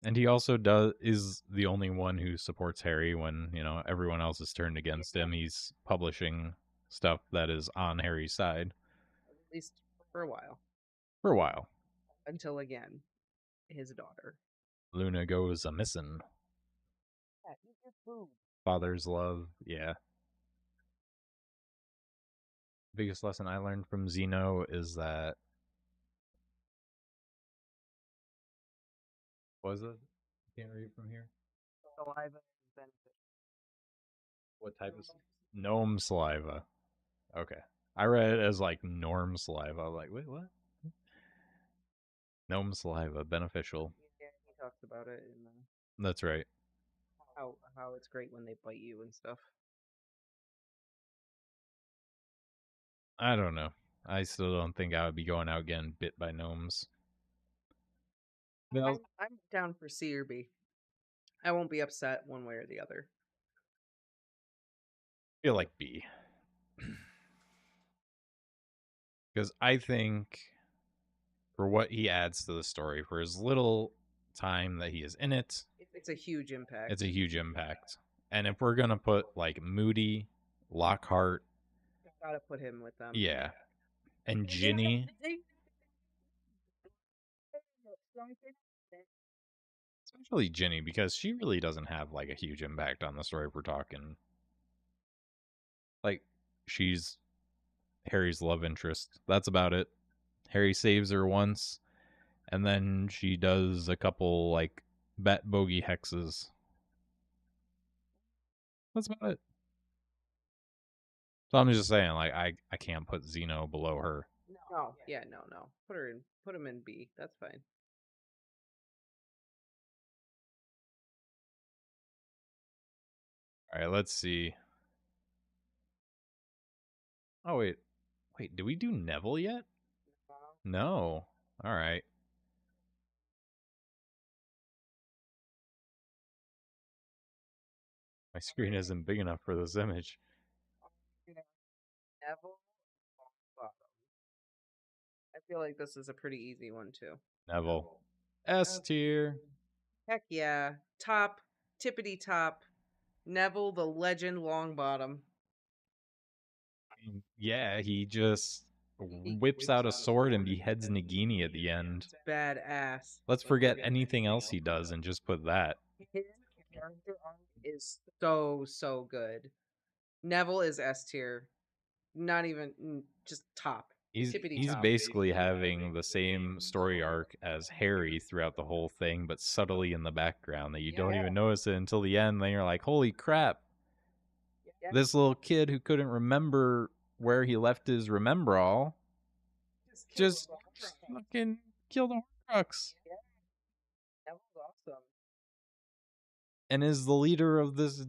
And he also is the only one who supports Harry when, everyone else is turned against him. He's publishing stuff that is on Harry's side.
At least for a while.
For a while.
Until again, his daughter.
Luna goes a missing.
Yeah, eat your food.
Father's love, yeah. Biggest lesson I learned from Zeno is that was it? Can't read from here.
Saliva is beneficial.
What type of gnome saliva? Okay, I read it as like norm saliva. I'm like, wait, what? Gnome saliva beneficial.
Yeah, he talks about it in
That's right.
how it's great when they bite you and stuff.
I don't know. I still don't think I would be going out getting bit by gnomes. Well,
I'm down for C or B. I won't be upset one way or the other.
I feel like B. Because I think for what he adds to the story, for as little time that he is in it,
It's a huge impact.
it's a huge impact. And if we're going to put like Moody, Lockhart,
Gotta put him with them.
yeah, and Ginny, especially Ginny, because she really doesn't have like a huge impact on the story if we're talking. Like, she's Harry's love interest. That's about it. Harry saves her once, and then she does a couple like bat bogey hexes. That's about it. So I'm just saying, like, I can't put Zeno below her.
No, yeah, no. Put him in B. That's fine.
All right, let's see. Oh wait, did we do Neville yet? No. All right. My screen isn't big enough for this image.
Neville. I feel like this is a pretty easy one too.
Neville. S tier.
Heck yeah. Top, tippity top. Neville the Legend Longbottom.
Yeah, he just whips out a sword and beheads Nagini at the end.
Badass.
Let's forget anything else he does and just put that.
His character arc is so good. Neville is S tier. Not even just top. Tippity
He's
top.
basically having the same story arc as Harry throughout the whole thing, but subtly in the background that you don't even notice it until the end. Then you're like, holy crap. This little kid who couldn't remember where he left his remember all just fucking killed a Horcrux.
That was awesome.
And is the leader of this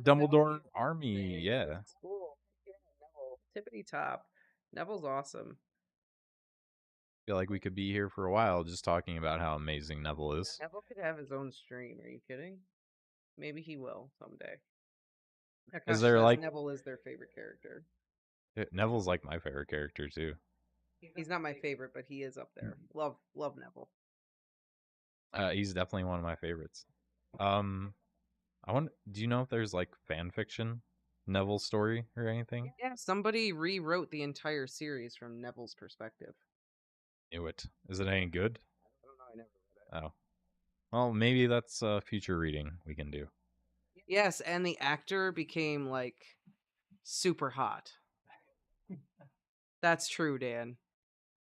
Dumbledore army. Yeah.
Cool. Yeah, Neville. Tippity top. Neville's awesome.
I feel like we could be here for a while just talking about how amazing Neville is.
Neville could have his own stream. Are you kidding? Maybe he will someday.
Is there like
Neville is their favorite character?
Neville's like my favorite character too.
He's not my favorite, but he is up there. Love Neville.
He's definitely one of my favorites. I want. Do you know if there's like fan fiction, Neville story or anything?
Yeah, somebody rewrote the entire series from Neville's perspective.
Knew it. Is it any good?
I don't know. I never read it.
Oh, well, maybe that's a future reading we can do.
Yes, and the actor became like super hot. That's true, Dan.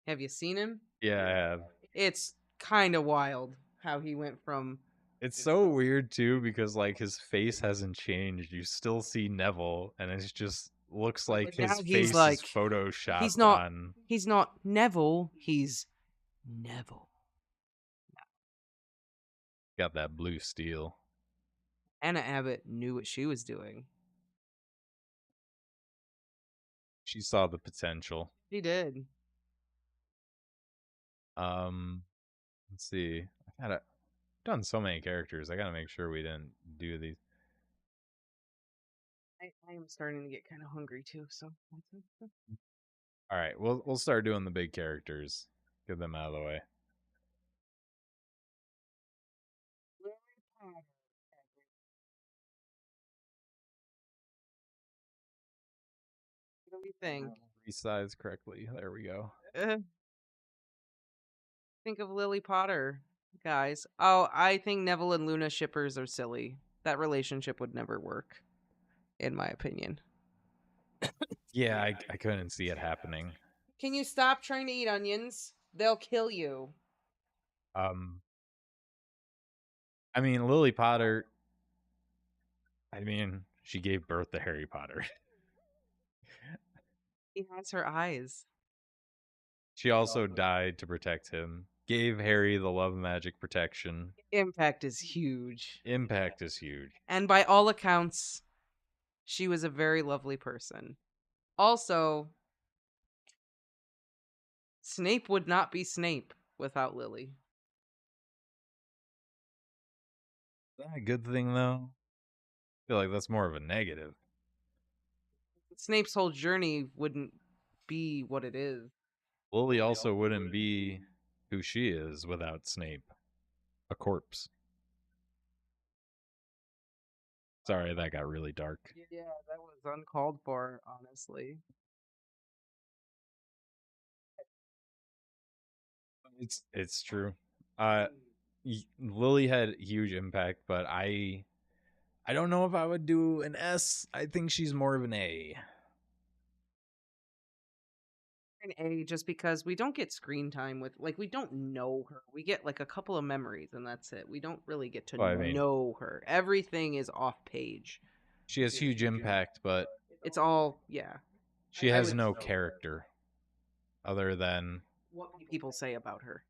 Have you seen him?
Yeah, I have.
It's kind of wild how he went from.
It's so weird too because like his face hasn't changed. You still see Neville, and it just looks like his face is photoshopped.
He's not Neville. He's Neville.
Got that blue steel.
Anna Abbott knew what she was doing.
She saw the potential.
She did.
Let's see. I've done so many characters. I gotta make sure we didn't do these.
I am starting to get kind of hungry too. So.
All right, we'll start doing the big characters. Get them out of the way.
What do you think?
Resize correctly. There we go.
Think of Lily Potter, guys. Oh, I think Neville and Luna shippers are silly. That relationship would never work, in my opinion.
Yeah, I couldn't see it happening.
Can you stop trying to eat onions? They'll kill you.
I mean, Lily Potter. I mean, she gave birth to Harry Potter.
He has her eyes.
She also died to protect him. Gave Harry the love magic protection.
Impact is huge.
Impact is huge.
And by all accounts, she was a very lovely person. Also, Snape would not be Snape without Lily.
Is that a good thing though? I feel like that's more of a negative.
Snape's whole journey wouldn't be what it is.
Lily also wouldn't be who she is without Snape. A corpse. Sorry, that got really dark.
Yeah, that was uncalled for, honestly.
It's true. Uh, Lily had huge impact, but I don't know if I would do an S. I think she's more of an A.
An A just because we don't get screen time with, like, we don't know her. We get like a couple of memories and that's it. We don't really get to
Well, I mean,
know her. Everything is off page.
she has huge impact, but
It's all, yeah,
she has no character other than
what people say about her.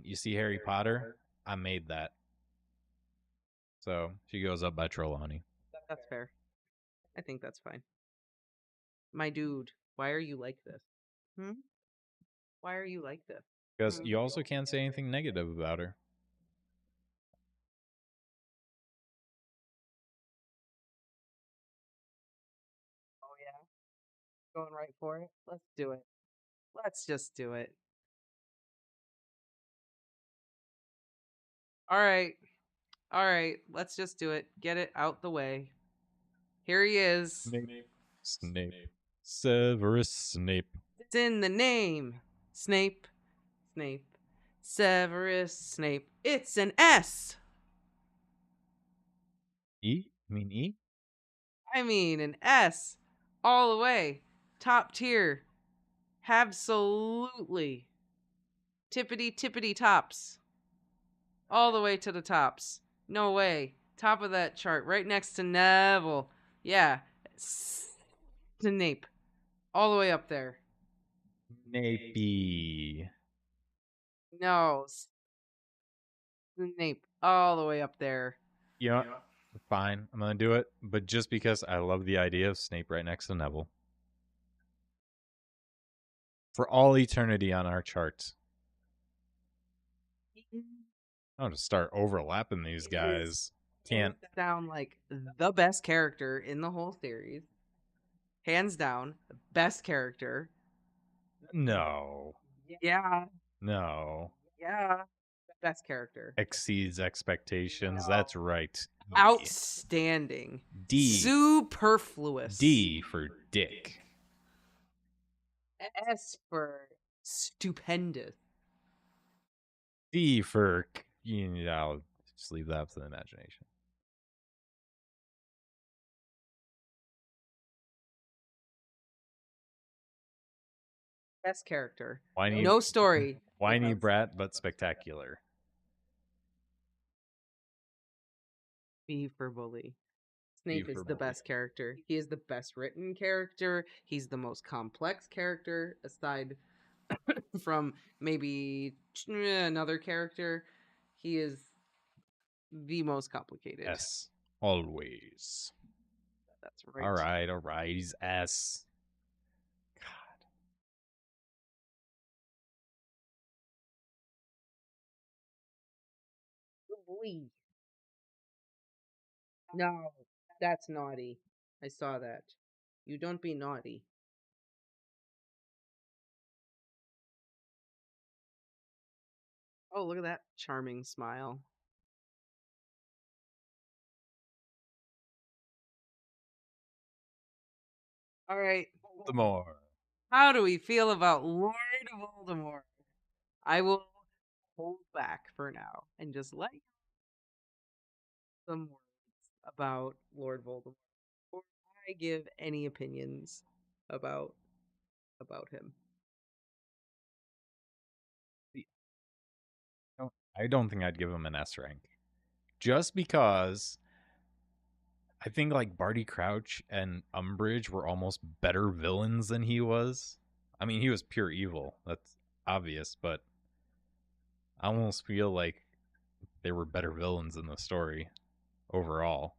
you see Harry Potter. I made that, so she goes up by Trelawney.
That's fair. I think that's fine. My dude, why are you like this? Hmm? Why are you like this?
Because you also can't say anything negative about her.
Oh yeah, going right for it. Let's do it. Let's just do it. All right. All right. Let's just do it. Get it out the way. Here he is.
Snape. Severus Snape.
It's in the name. Snape. Snape. Severus Snape. It's an S.
E? You mean E?
I mean, an S. All the way. Top tier. Absolutely. Tippity tippity tops. All the way to the tops. No way. Top of that chart. Right next to Neville. Yeah. Snape. All the way up there.
Napey.
No. Snape. All the way up there.
You know, fine. I'm going to do it. But just because I love the idea of Snape right next to Neville. For all eternity on our charts. I'll just start overlapping these guys. Can't.
Hands down, like, the best character in the whole series. Hands down, best character.
No.
Yeah.
No.
Yeah. Best character.
Exceeds expectations. That's right.
Outstanding.
D.
Superfluous.
D for dick.
S for stupendous.
D for, you know, I'll just leave that up to the imagination.
Best character.
Whiny,
No story.
whiny brat, but spectacular.
B for bully. Snape
B
is
for
the
bully.
best character. He is the best written character. He's the most complex character, aside from maybe another character. He is the most complicated.
S. Always.
That's right.
All right. He's S. God.
Boy. No, that's naughty. I saw that. You don't be naughty. Oh, look at that charming smile. All right.
Voldemort.
How do we feel about Lord Voldemort? I will hold back for now and just let you some words about Lord Voldemort before I give any opinions about him.
I don't think I'd give him an S rank. Just because I think like Barty Crouch and Umbridge were almost better villains than he was. I mean, he was pure evil. That's obvious, but I almost feel like they were better villains in the story overall.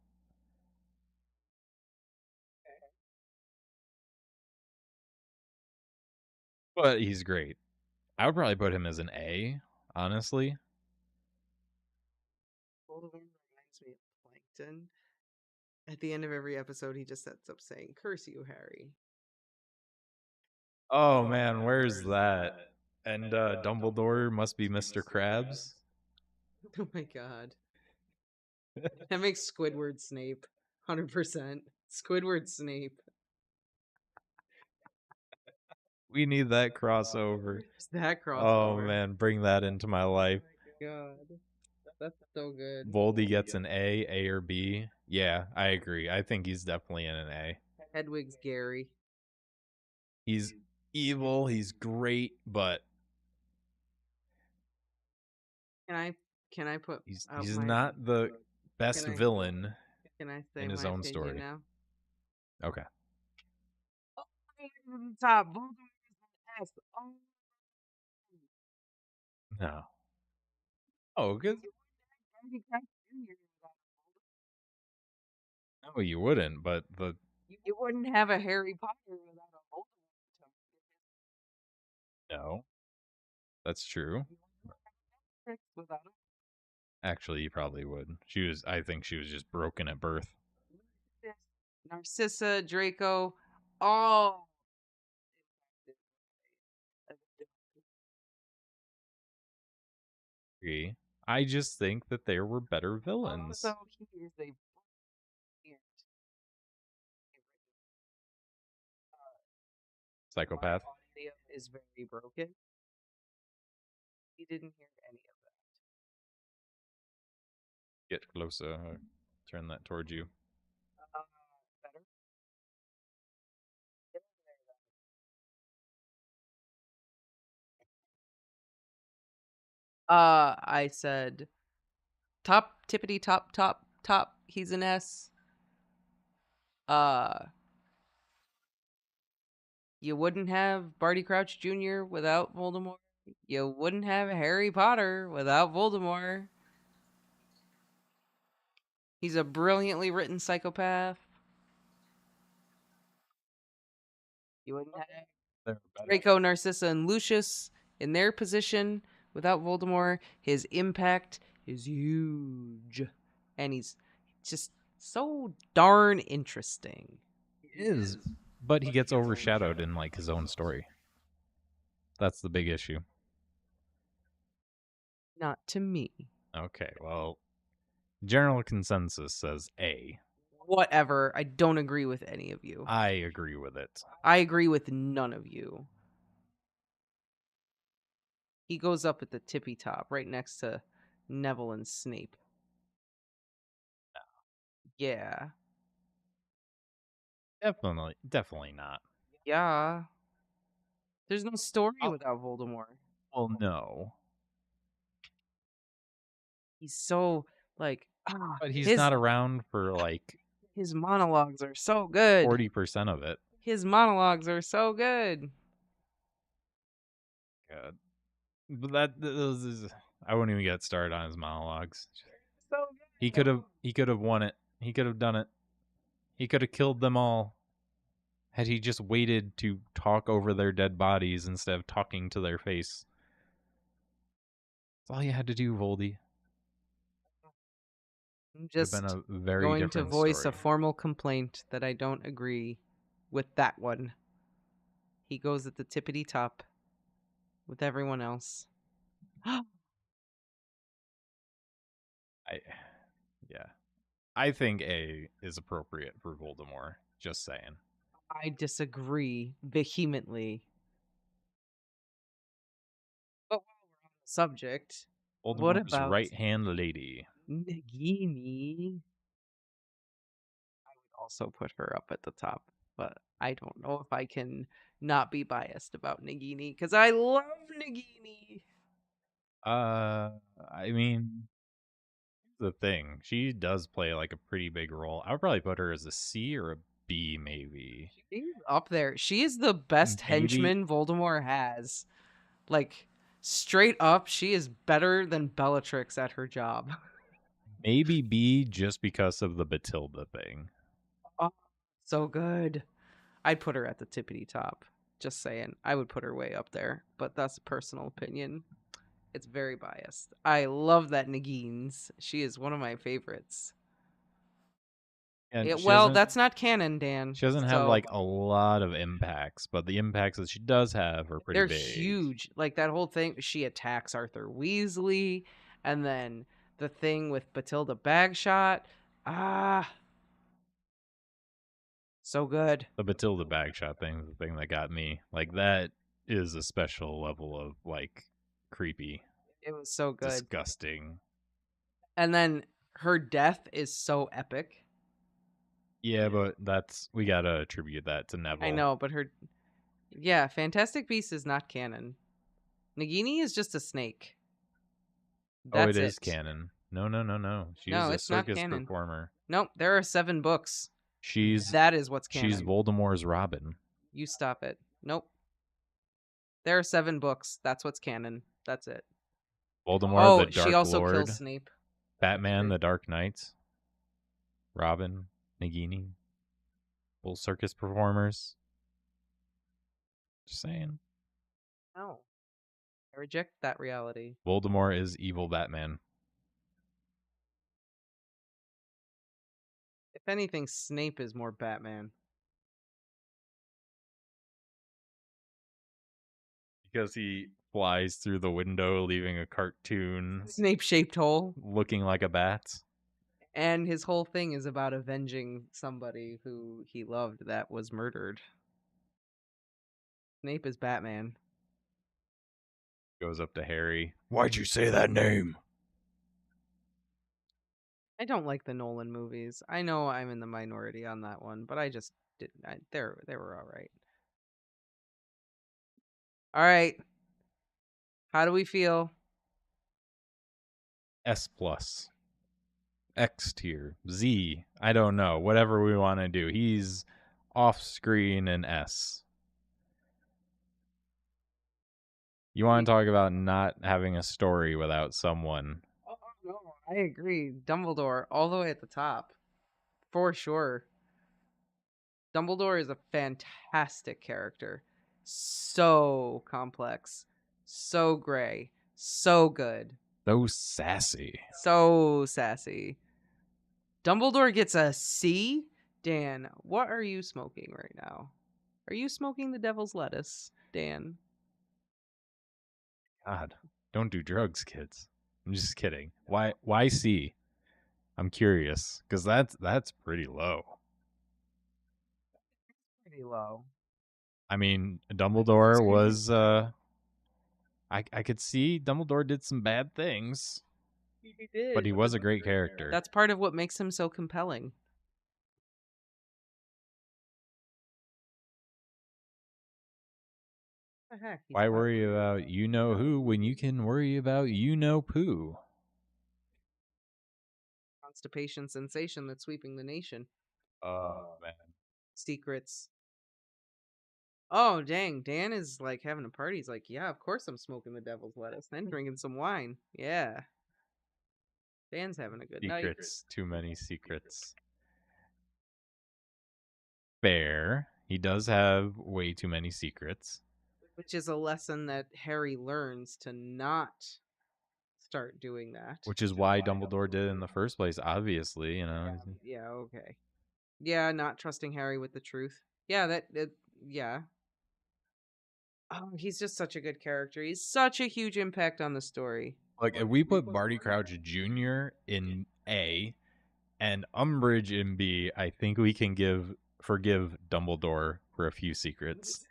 But he's great. I would probably put him as an A, honestly.
Voldemort reminds me of Plankton. At the end of every episode, he just sets up saying, "Curse you, Harry."
Oh man, where's that? And Dumbledore must be Mr. Krabs.
Oh my god. That makes Squidward Snape. 100%. Squidward Snape.
We need that crossover.
It's that
Oh
crossover.
man, bring that into my life.
God. That's so good.
Voldy gets an A or B. Yeah, I agree. I think he's definitely in an A.
Hedwig's Gary.
He's evil, he's great, but
Can I can I put out
he's
my
not the best
can I
villain
can I say
in his
my
own
opinion
story.
now?
Okay.
Oh, the top. Voldemort is an S. Oh,
No. Oh, good.
Barty Crouch Jr. without
No, you wouldn't, but
You wouldn't have a Harry Potter without a Voldemort.
no, that's true.
You wouldn't have Bellatrix without a
Actually, you probably would. I think she was just broken at birth.
Narcissa, Draco, all.
Agree. I just think that there were better villains.
Also, he is a brilliant
Psychopath.
audio is very broken. He didn't hear any of that.
Get closer. Turn that towards you.
Better. Get over there, then. I said top tippity top. He's an S. Uh, you wouldn't have Barty Crouch Jr. without Voldemort. You wouldn't have Harry Potter without Voldemort. He's a brilliantly written psychopath. You wouldn't have Draco, Narcissa, and Lucius in their position without Voldemort. His impact is huge. And he's just so darn interesting.
He is, but he gets overshadowed in like his own story. That's the big issue.
Not to me.
Okay, well, general consensus says A.
Whatever. I don't agree with any of you.
I agree with it.
I agree with none of you. He goes up at the tippy top, right next to Neville and Snape. Yeah.
Definitely not.
Yeah. There's no story without Voldemort.
Well, no.
He's so like
But he's not around for like
his monologues are so good.
40% of it.
His monologues are so good.
God. But I wouldn't even get started on his monologues.
So good.
He could have won it. He could have done it. He could have killed them all. Had he just waited to talk over their dead bodies instead of talking to their face. That's all you had to do, Voldy.
I'm just
been a very
going to
different
voice
story.
a formal complaint that I don't agree with that one. He goes at the tippity top with everyone else.
Yeah. I think A is appropriate for Voldemort. Just saying.
I disagree vehemently. But while we're on the subject, what
Voldemort's
about
right-hand lady.
Nagini? I would also put her up at the top, but I don't know if I can not be biased about Nagini because I love Nagini.
I mean, the thing, she does play like a pretty big role. I would probably put her as a C or a B, maybe.
She's up there. She is the best
Maybe-
henchman Voldemort has. Like, straight up, she is better than Bellatrix at her job.
Maybe B just because of the Batilda thing.
Oh, so good. I'd put her at the tippity top. Just saying. I would put her way up there, but that's a personal opinion. It's very biased. I love that Nagins. She is one of my favorites.
And
Well, that's not canon, Dan.
she doesn't have
So
like a lot of impacts, but the impacts that she does have are pretty
they're
big.
huge. Like that whole thing, she attacks Arthur Weasley, and then the thing with Bathilda Bagshot. Ah, so good.
The Bathilda Bagshot thing is the thing that got me. Like that is a special level of like creepy,
It was so good.
disgusting.
And then her death is so epic.
Yeah, but we gotta attribute that to Neville.
I know, but yeah, Fantastic Beasts is not canon. Nagini is just a snake. That's
it is canon. No. She
No,
is a
it's not
circus
canon.
performer.
Nope, there are 7 books.
She's
That is what's canon.
She's Voldemort's Robin.
You stop it. Nope. There are 7 books. That's what's canon. That's it.
Voldemort, the Dark
she also
Lord.
kills Snape.
Batman, the Dark Knight. Robin, Nagini. Full circus performers. Just saying.
No. I reject that reality.
Voldemort is evil Batman.
If anything, Snape is more Batman.
Because he flies through the window, leaving a cartoon
Snape-shaped hole.
looking like a bat.
And his whole thing is about avenging somebody who he loved that was murdered. Snape is Batman.
Goes up to Harry. Why'd you say that name?
I don't like the Nolan movies. I know I'm in the minority on that one, but I just didn't. They were all right. All right. How do we feel?
S plus. X tier. Z. I don't know. Whatever we want to do. He's off screen and S. You want to talk about not having a story without someone.
Oh, no, I agree. Dumbledore, all the way at the top. For sure. Dumbledore is a fantastic character. So complex. So gray. So good.
So sassy.
So sassy. Dumbledore gets a C? Dan, what are you smoking right now? Are you smoking the devil's lettuce, Dan?
God, don't do drugs, kids. I'm just kidding. Why C? I'm curious because that's pretty low.
Pretty low.
I mean, Dumbledore was I could see Dumbledore did some bad things.
He did.
But he was a great character.
That's part of what makes him so compelling. What the heck?
Why worry about you know who when you can worry about you know poo?
Constipation sensation that's sweeping the nation.
Oh man.
Secrets. Oh dang, Dan is like having a party. He's like, yeah, of course I'm smoking the devil's lettuce. Then drinking some wine. Yeah. Dan's having a good night.
Secrets. Too many secrets. Fair. He does have way too many secrets.
Which is a lesson that Harry learns to not start doing that.
Which is why Dumbledore did it in the first place, obviously, you know.
Yeah, okay. Yeah, not trusting Harry with the truth. Yeah, yeah. Oh, he's just such a good character. He's such a huge impact on the story.
Like, if we put Barty Crouch Jr. in A and Umbridge in B, I think we can forgive Dumbledore for a few secrets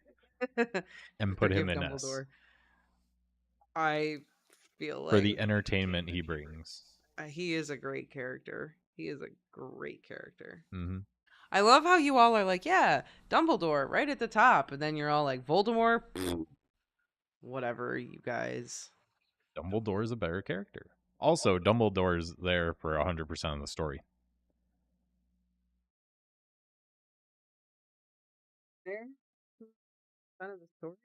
and put him in
Dumbledore. S. I feel like
for the entertainment he brings.
He is a great character. He is a great character.
Mm-hmm.
I love how you all are like, yeah, Dumbledore right at the top, and then you're all like, Voldemort, whatever, you guys.
Dumbledore is a better character. Also, Dumbledore's there for 100% of the story.
There? Of the story?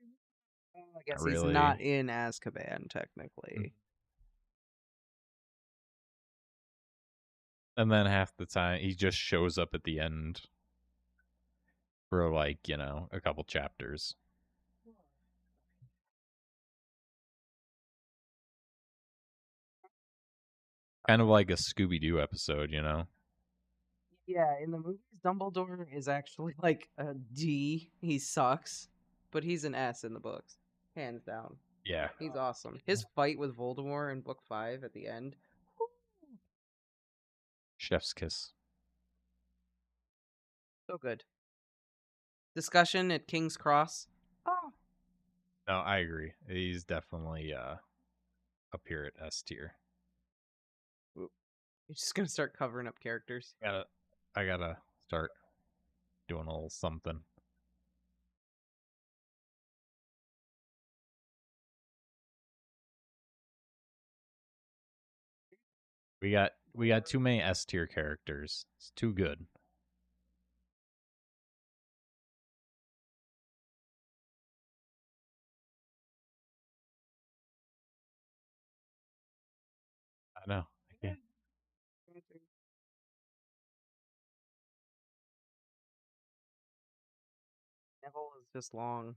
I guess
Not
he's
really.
not in Azkaban, technically.
And then half the time, he just shows up at the end for, like, you know, a couple chapters. Kind of like a Scooby-Doo episode, you know?
Yeah, in the movies, Dumbledore is actually like a D. He sucks, but he's an S in the books, hands down.
Yeah.
He's awesome. His fight with Voldemort in book 5 at the end,
Chef's kiss.
so good. Discussion at King's Cross. Oh,
No, I agree. He's definitely up here at S tier.
you're just gonna start covering up characters.
I gotta start doing a little something. We got too many S tier characters. It's too good. I know. I can't.
Neville is just long.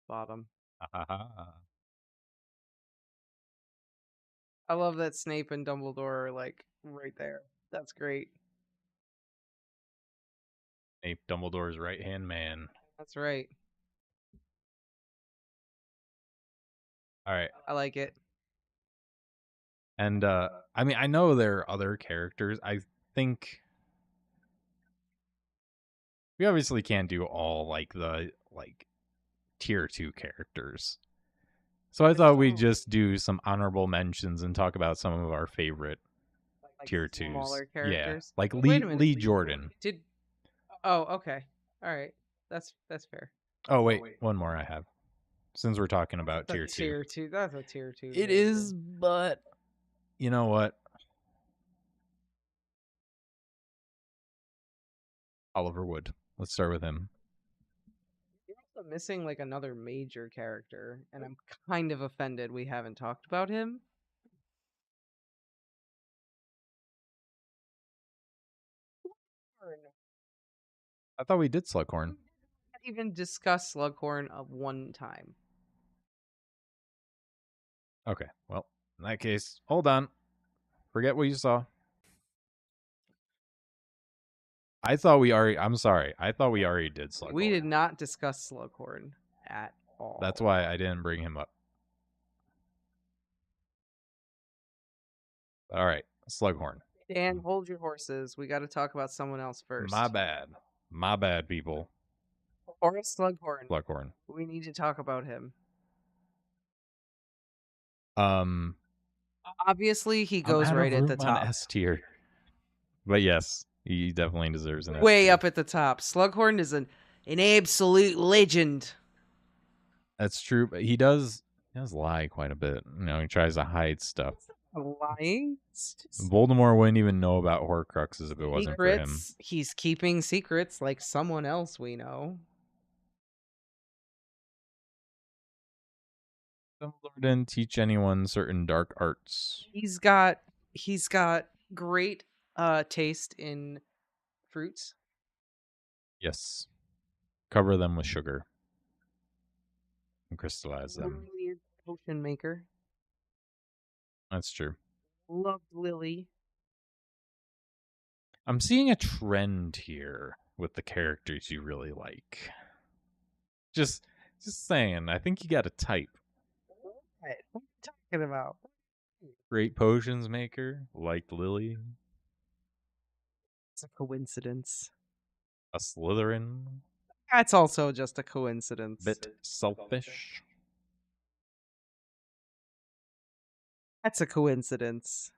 Bottom. I love that Snape and Dumbledore are like right there. That's great.
Snape, Dumbledore's right hand man.
That's right.
All right.
I like it.
And I mean, I know there are other characters. I think we obviously can't do all like the tier 2 characters. So I thought we'd just do some honorable mentions and talk about some of our favorite
Like
tier 2s.
smaller
Yeah,
characters.
like
Wait
Lee
a minute.
Lee Jordan.
Did Oh, okay. All right. That's fair.
Oh wait, one more I have. Since we're talking about tier 2.
Tier 2. That's a tier 2.
It is, but you know what? Oliver Wood. Let's start with him.
You're also missing like another major character, and I'm kind of offended we haven't talked about him.
I thought we did Slughorn.
Not even discuss Slughorn of one time.
Okay, well, in that case, hold on. Forget what you saw. I thought we already. I'm sorry. I thought we already did Slughorn.
We did not discuss Slughorn at all.
That's why I didn't bring him up. All right, Slughorn.
Dan, hold your horses. We got to talk about someone else first.
My bad, people.
Horace Slughorn.
Slughorn.
We need to talk about him. Obviously, he goes right at the top.
On S tier. But yes, he definitely deserves an S
Way
tier.
up at the top. Slughorn is an absolute legend.
That's true, but he does lie quite a bit. You know, he tries to hide stuff.
Lying?
Voldemort wouldn't even know about Horcruxes if it wasn't for him.
He's keeping secrets like someone else we know.
Dumbledore didn't teach anyone certain dark arts.
He's got great taste in fruits.
Yes. Cover them with sugar and crystallize them.
Weird potion maker.
That's true.
Loved Lily.
I'm seeing a trend here with the characters you really like. Just saying, I think you got a type.
What are you talking about?
Great potions maker, liked Lily.
It's a coincidence.
A Slytherin.
That's also just a coincidence.
Bit selfish.
That's a coincidence.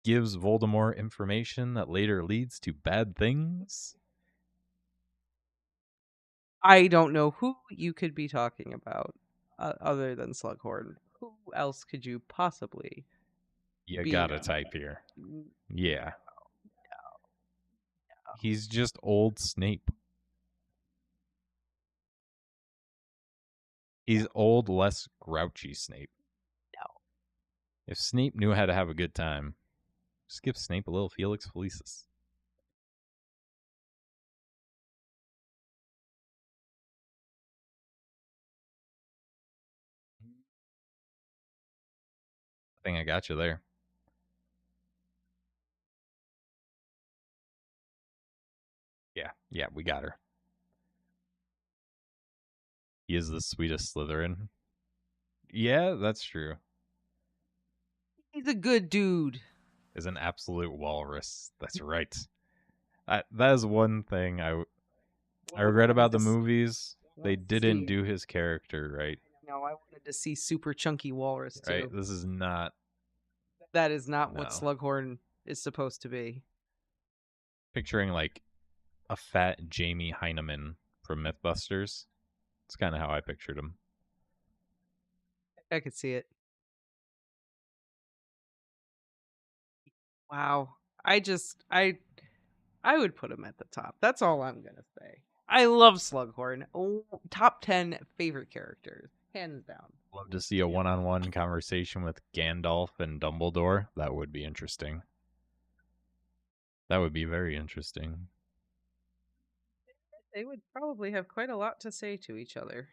Gives Voldemort information that later leads to bad things.
I don't know who you could be talking about other than Slughorn. Who else could you possibly?
You got a type here. Yeah. No. He's just old Snape. He's old, less grouchy Snape.
No.
If Snape knew how to have a good time, just give Snape a little Felix Felicis. I think I got you there. Yeah, we got her. He is the sweetest Slytherin. Yeah, that's true.
He's a good dude.
Is an absolute walrus. That's right. That is one thing I regret about the movies. They didn't do his character right.
No, I wanted to see super chunky walrus
Right.
too.
This is not.
That is not what
No.
Slughorn is supposed to be.
Picturing like a fat Jamie Heineman from MythBusters. It's kind of how I pictured him.
I could see it. Wow. I would put him at the top. That's all I'm gonna say. I love Slughorn. Oh, top 10 favorite characters, hands down.
Love to see a one-on-one conversation with Gandalf and Dumbledore. That would be interesting. That would be very interesting.
They would probably have quite a lot to say to each other.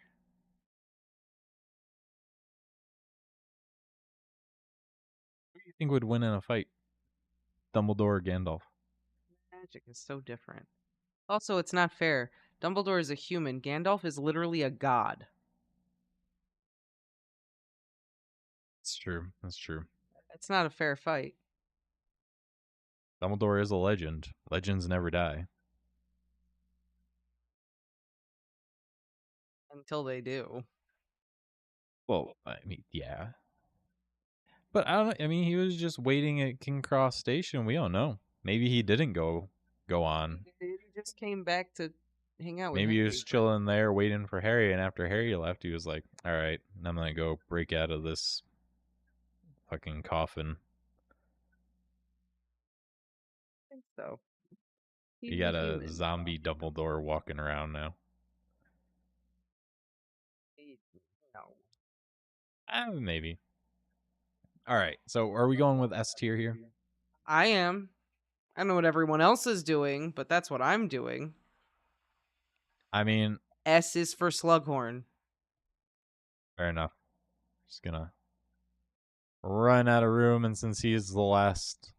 Who do you think would win in a fight? Dumbledore or Gandalf?
Magic is so different. Also, it's not fair. Dumbledore is a human. Gandalf is literally a god.
That's true. That's true.
It's not a fair fight.
Dumbledore is a legend. Legends never die.
Until they do.
Well, I mean, yeah. But I don't. I mean, he was just waiting at King Cross Station. We don't know. Maybe he didn't go on.
He just came back to hang out with
Maybe he
Harry
was
for-
chilling there waiting for Harry, and after Harry left, he was like, "All right, I'm gonna go break out of this fucking coffin."
I think so.
You got a zombie Dumbledore walking around now.
No.
Maybe. All right. So are we going with S tier here?
I am. I don't know what everyone else is doing, but that's what I'm doing.
I mean,
S is for Slughorn.
fair enough. Just gonna run out of room, and since he is the last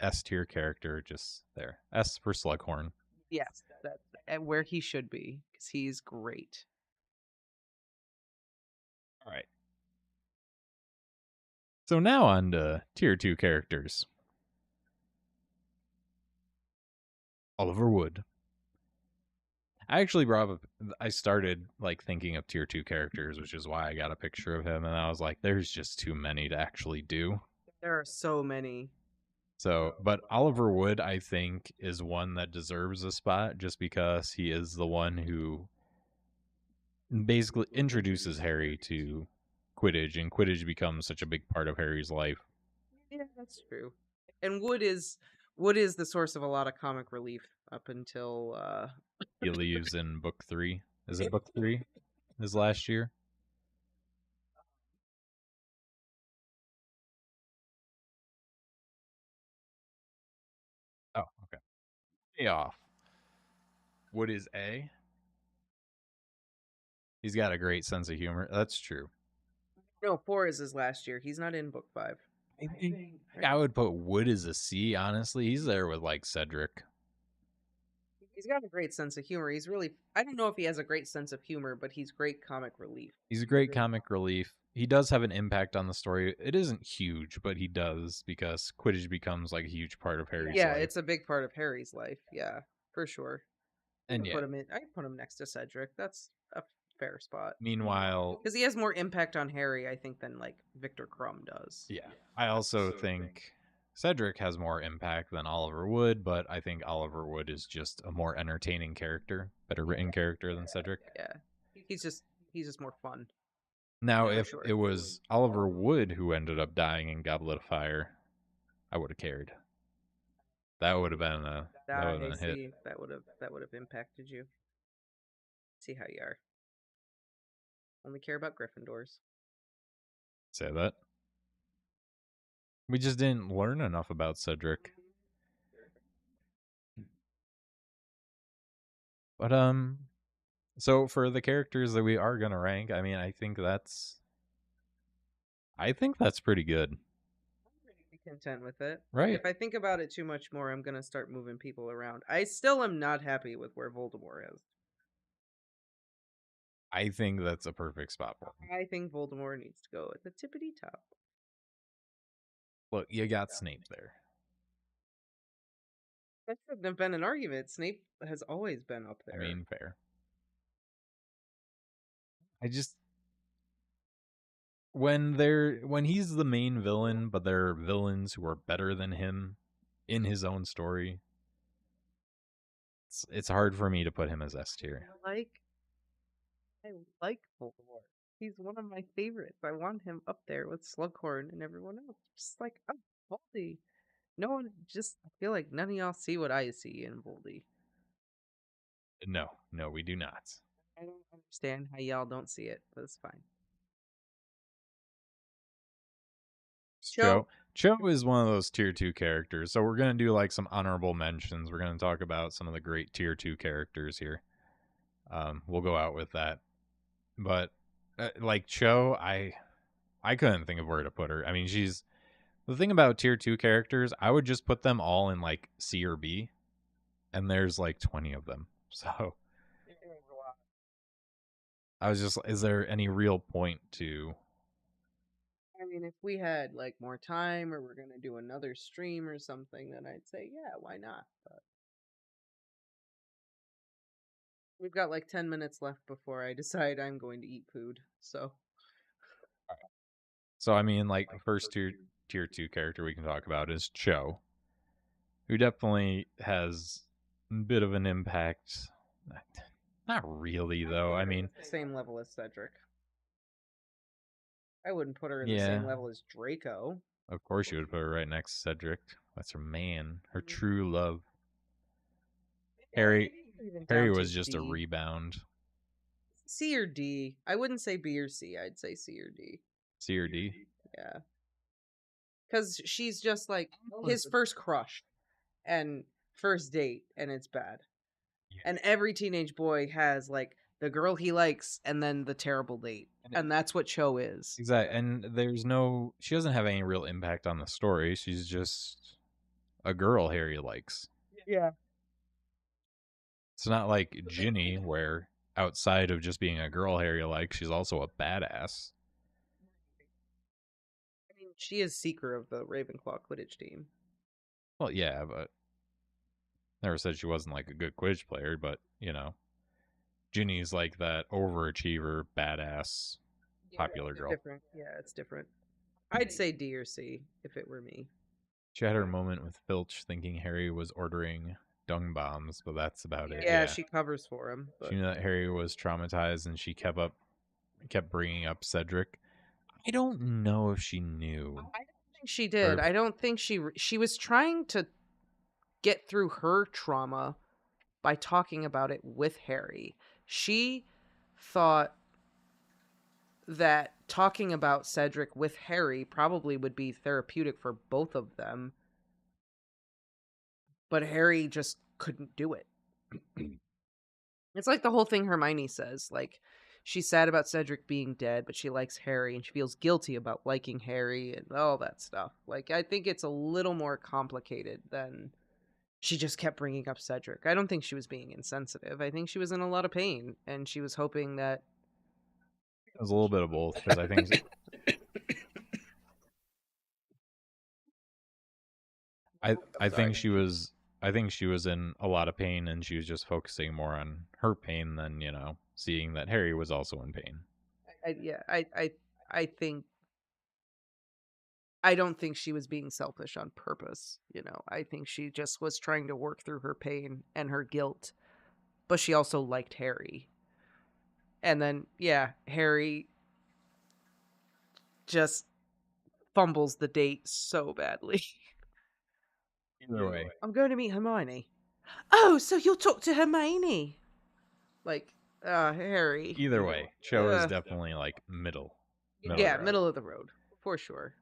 S tier character, just there. S for Slughorn.
Yes, that's where he should be because he's great.
All right. So now on to tier 2 characters. Oliver Wood. I actually brought up, I started like thinking of tier 2 characters, which is why I got a picture of him, and I was like, there's just too many to actually do.
There are so many.
So, but Oliver Wood, I think, is one that deserves a spot just because he is the one who basically introduces Harry to Quidditch, and Quidditch becomes such a big part of Harry's life.
Yeah, that's true. And Wood is the source of a lot of comic relief up until
He leaves in book 3. Is it book 3? His last year? Oh, okay. Way off. Wood is A. He's got a great sense of humor. That's true.
no, 4 is his last year. He's not in book 5.
I would put Wood as a C, honestly. He's there with like Cedric.
He's got a great sense of humor. He's really I don't know if he has a great sense of humor, but he's great comic relief.
He's a great comic relief. He does have an impact on the story. It isn't huge, but he does because Quidditch becomes like a huge part of Harry's
Yeah,
life.
it's a big part of Harry's life. Yeah, for sure.
And yeah,
I can put him next to Cedric. That's a fair spot.
meanwhile,
Because he has more impact on Harry, I think, than like Victor Crumb does.
yeah, I also think Cedric has more impact than Oliver Wood, but I think Oliver Wood is just a more entertaining character, better written character than Cedric.
Yeah, he's just more fun.
Now, if it was Oliver Wood who ended up dying in Goblet of Fire, I would have cared. That would have been a hit.
That would have impacted you. See how you are. Only care about Gryffindors.
Say that. We just didn't learn enough about Cedric. But so for the characters that we are gonna rank, I mean, I think I think that's pretty good.
Be content with it.
Right.
If I think about it too much more, I'm gonna start moving people around. I still am not happy with where Voldemort is.
I think that's a perfect spot for him.
I think Voldemort needs to go at the tippity top.
Look, you got Snape there.
That shouldn't have been an argument. Snape has always been up there.
I mean, fair. I just when he's the main villain, but there are villains who are better than him in his own story. It's hard for me to put him as S tier.
I like Voldemort. He's one of my favorites. I want him up there with Slughorn and everyone else. Just like, oh, Voldy. No one just I feel like none of y'all see what I see in Voldy.
No, we do not.
I don't understand how y'all don't see it, but it's fine.
Cho is one of those tier 2 characters. So we're going to do like some honorable mentions. We're going to talk about some of the great tier 2 characters here. We'll go out with that. But like Cho, I couldn't think of where to put her. I mean, she's the thing about tier 2 characters, I would just put them all in like C or B, and there's like 20 of them. So I was just, is there any real point to?
I mean, if we had like more time or we're gonna do another stream or something, then I'd say, yeah, why not? But we've got like 10 minutes left before I decide I'm going to eat food. So
I mean, like first tier 2 character we can talk about is Cho, who definitely has a bit of an impact. Not really, though. I mean,
same level as Cedric. I wouldn't put her in the same level as Draco.
Of course you would put her right next to Cedric. That's her man, her true love. Harry was just a rebound.
C or D. I wouldn't say B or C. I'd say C or D.
C or D?
Yeah. Because she's just like his first crush and first date, and it's bad. Yeah. And every teenage boy has like the girl he likes and then the terrible date. And that's what Cho is.
Exactly. And she doesn't have any real impact on the story. She's just a girl Harry likes.
Yeah.
It's not like Ginny, where outside of just being a girl Harry likes, she's also a badass.
I mean, she is Seeker of the Ravenclaw Quidditch team.
Well, yeah, but never said she wasn't like a good Quidditch player, but, you know, Ginny's like that overachiever, badass, popular girl.
Different. Yeah, it's different. I'd say D or C if it were me.
She had her moment with Filch thinking Harry was ordering dung bombs, but that's about it.
Yeah, she covers for him. But...
She knew that Harry was traumatized, and she kept bringing up Cedric. I don't know if she knew.
I don't think she did. I don't think she was trying to get through her trauma by talking about it with Harry. She thought that talking about Cedric with Harry probably would be therapeutic for both of them. But Harry just couldn't do it. It's like the whole thing Hermione says. Like, she's sad about Cedric being dead, but she likes Harry, and she feels guilty about liking Harry and all that stuff. Like, I think it's a little more complicated than she just kept bringing up Cedric. I don't think she was being insensitive. I think she was in a lot of pain, and she was hoping that...
It was a little bit of both, because I think... I think she was in a lot of pain, and she was just focusing more on her pain than, you know, seeing that Harry was also in pain.
I don't think she was being selfish on purpose, you know. I think she just was trying to work through her pain and her guilt, but she also liked Harry. And then, yeah, Harry just fumbles the date so badly.
Either way.
I'm going to meet Hermione. Oh, so you'll talk to Hermione? Like, Harry.
Either way, Cho is definitely like middle
middle of the road, for sure.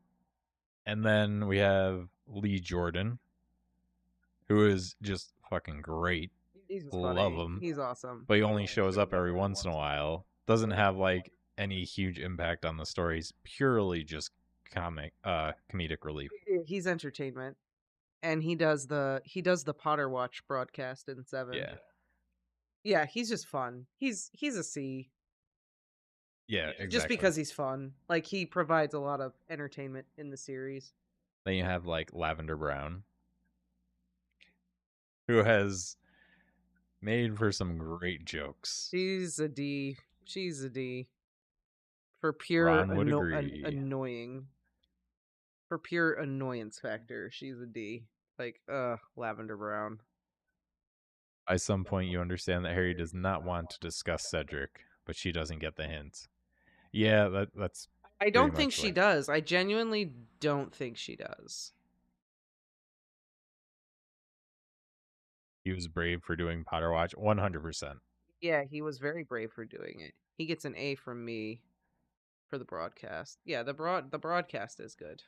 And then we have Lee Jordan, who is just fucking great.
He's
love him.
He's awesome.
But he only shows up every once in a while. Doesn't have like any huge impact on the story. He's purely just comedic relief.
He's entertainment, and he does the Potter Watch broadcast in 7.
Yeah.
Yeah, he's just fun. He's a C.
Yeah,
Just
exactly.
because he's fun. Like, he provides a lot of entertainment in the series.
Then you have like Lavender Brown, who has made for some great jokes.
She's a D. She's a D. For pure
Ron would agree.
annoying. For pure annoyance factor, she's a D. Like, Lavender Brown.
At some point, you understand that Harry does not want to discuss Cedric, but she doesn't get the hint. Yeah, that's
I don't
pretty
think
much
she
like-
does. I genuinely don't think she does.
He was brave for doing Potter Watch, 100%.
Yeah, he was very brave for doing it. He gets an A from me for the broadcast. Yeah, the broadcast is good.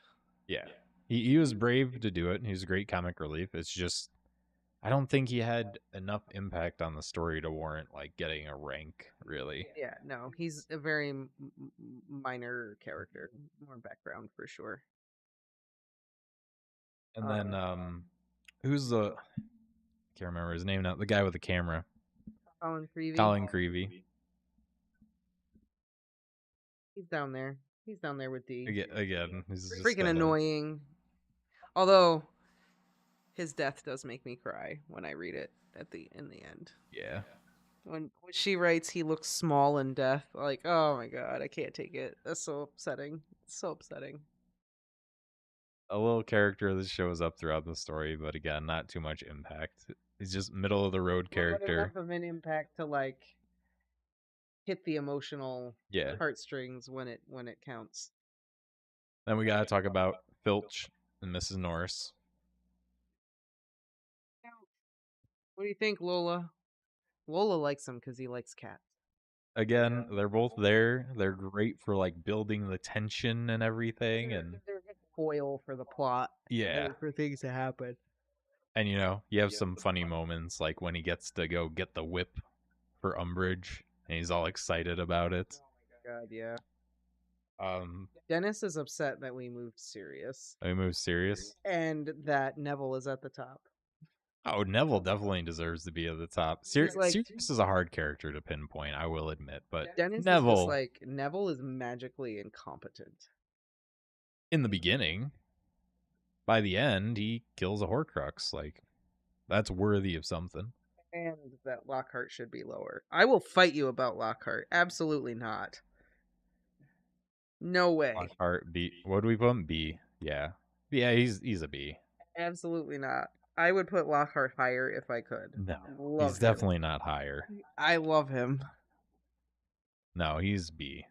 Yeah, he was brave to do it. He was a great comic relief. It's just I don't think he had enough impact on the story to warrant like getting a rank. Really,
Yeah, no, he's a very minor character, more background for sure.
and then who's the can't remember his name now. The guy with the camera,
Colin Creevy.
Colin Creevy.
He's down there. He's down there with D.
Again, he's just
Freaking
kinda-
annoying. Although his death does make me cry when I read it in the end.
Yeah,
When she writes he looks small in death, like, oh my god, I can't take it. That's so upsetting. It's so upsetting.
a little character that shows up throughout the story, but again, not too much impact. He's just middle of the road
But
character.
enough of an impact to like hit the emotional
Yeah.
heartstrings when it counts.
Then we gotta talk about Filch and Mrs. Norris.
What do you think, Lola? Lola likes him because he likes cats.
Again, they're both there. They're great for like building the tension and everything, and
They're a good foil for the plot.
yeah.
For things to happen.
And you have some funny moments like when he gets to go get the whip for Umbridge and he's all excited about it.
God, yeah.
Um
Dennis is upset that we moved Sirius
we move serious.
and that Neville is at the top.
Oh, Neville definitely deserves to be at the top.
He's like-
Sirius is a hard character to pinpoint, I will admit, but
Dennis is
Neville
just like Neville is magically incompetent.
in the beginning, by the end, he kills a Horcrux. Like that's worthy of something.
And that Lockhart should be lower. I will fight you about Lockhart. Absolutely not. No way.
Lockhart B. What do we put him? B. Yeah. Yeah, he's a B.
Absolutely not. I would put Lockhart higher if I could.
No.
Love
He's
him.
definitely not higher.
I love him.
No, he's B.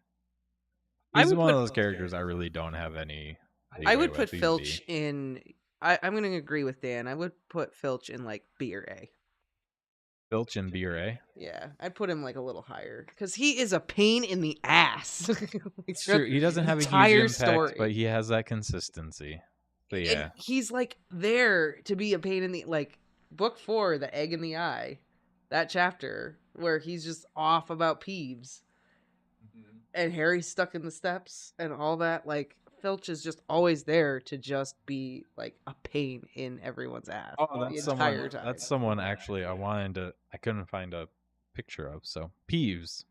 I
He's
would
one of
put-
those characters I really don't have any.
I
leeway
would
with.
put
He's
Filch
B.
in. I'm going to agree with Dan. I would put Filch in like B or A.
Filch and B or A.
Yeah, I'd put him like a little higher because he is a pain in the ass.
It's true. He doesn't have a huge
entire
impact,
story.
but he has that consistency. But yeah,
And he's like there to be a pain in the like book 4, the egg in the eye, that chapter where he's just off about Peeves and Harry's stuck in the steps and all that. Like Filch is just always there to just be like a pain in everyone's ass.
oh,
the
that's
entire
someone.
time.
That's someone actually. I couldn't find a picture of. So Peeves.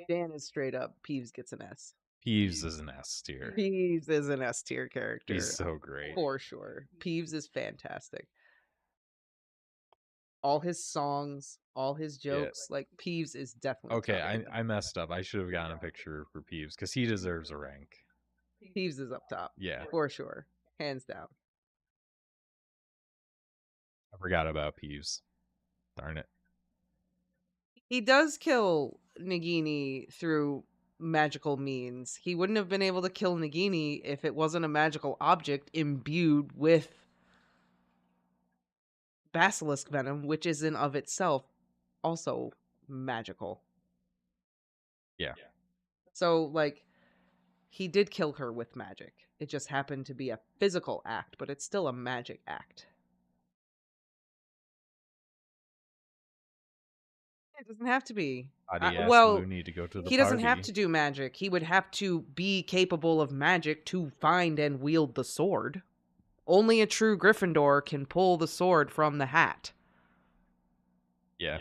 Dan is straight up. Peeves gets an S.
Peeves is an S tier.
Peeves is an S tier character.
He's so great.
For sure. Peeves is fantastic. All his songs, all his jokes, like Peeves is definitely
Okay,
top.
I messed up. I should have gotten a picture for Peeves because he deserves a rank.
Peeves is up top.
Yeah,
For sure. Hands down.
I forgot about Peeves. Darn it.
He does kill Nagini through magical means. He wouldn't have been able to kill Nagini if it wasn't a magical object imbued with basilisk venom, which is in of itself also magical.
Yeah.
So, like, he did kill her with magic. It just happened to be a physical act, but it's still a magic act. It doesn't have to be.
Adi asked
Well,
Looney to go to the
he doesn't have
party.
to do magic. He would have to be capable of magic to find and wield the sword. Only a true Gryffindor can pull the sword from the hat.
Yeah.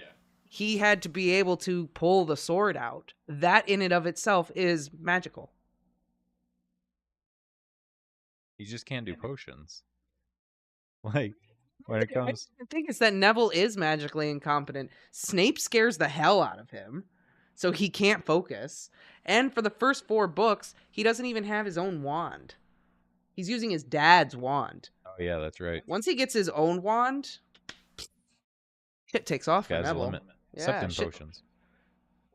He had to be able to pull the sword out. That in and of itself is magical.
He just can't do potions. Like, when it comes...
The thing is that Neville is magically incompetent. Snape scares the hell out of him, so he can't focus. And for the first 4 books, he doesn't even have his own wand. He's using his dad's wand.
Oh, yeah, that's right.
Once he gets his own wand, shit takes off for
Sky's the
Neville.
limit. Except in
shit.
potions.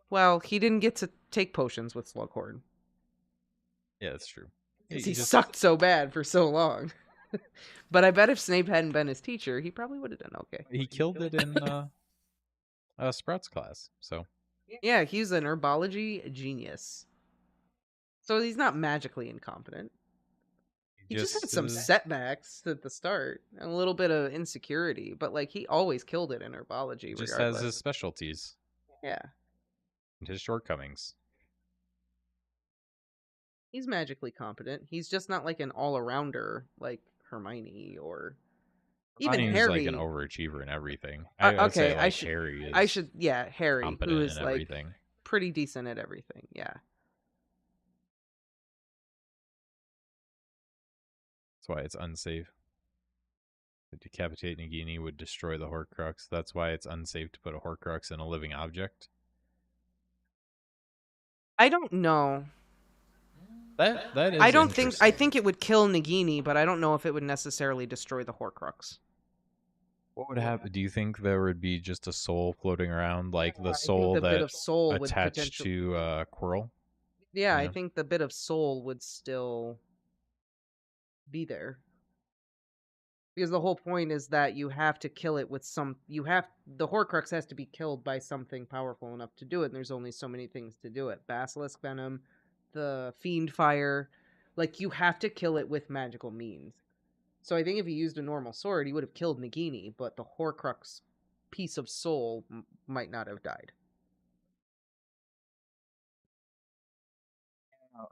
Well, he didn't get to take potions with Slughorn.
Yeah, that's true.
Because he sucked so bad for so long. But I bet if Snape hadn't been his teacher, he probably would have done okay.
He killed it in Sprout's class, so...
Yeah, he's an herbology genius. So he's not magically incompetent. He just had some setbacks at the start, and a little bit of insecurity, but like he always killed it in herbology.
Just
regardless.
has his specialties.
Yeah.
And his shortcomings.
He's magically competent. He's just not like an all-arounder like Hermione or even
Hermione's
Harry.
like an overachiever in everything.
Okay,
I say, Harry is
Harry,
competent
who is
in
like
everything.
pretty decent at everything. Yeah.
That's why it's unsafe. To decapitate Nagini would destroy the Horcrux. That's why it's unsafe to put a Horcrux in a living object.
I don't know.
That is
I don't think. I think it would kill Nagini, but I don't know if it would necessarily destroy the Horcrux.
What would happen? Do you think there would be just a soul floating around, like the
I
soul
think the
that
bit of soul would
attached to Quirrell?
Yeah,
you
I
know?
think the bit of soul would still be there. Because the whole point is that you have to kill it with some. The Horcrux has to be killed by something powerful enough to do it, and there's only so many things to do it. Basilisk venom, the fiend fire, like you have to kill it with magical means. So I think if he used a normal sword, he would have killed Nagini, but the Horcrux piece of soul might not have died.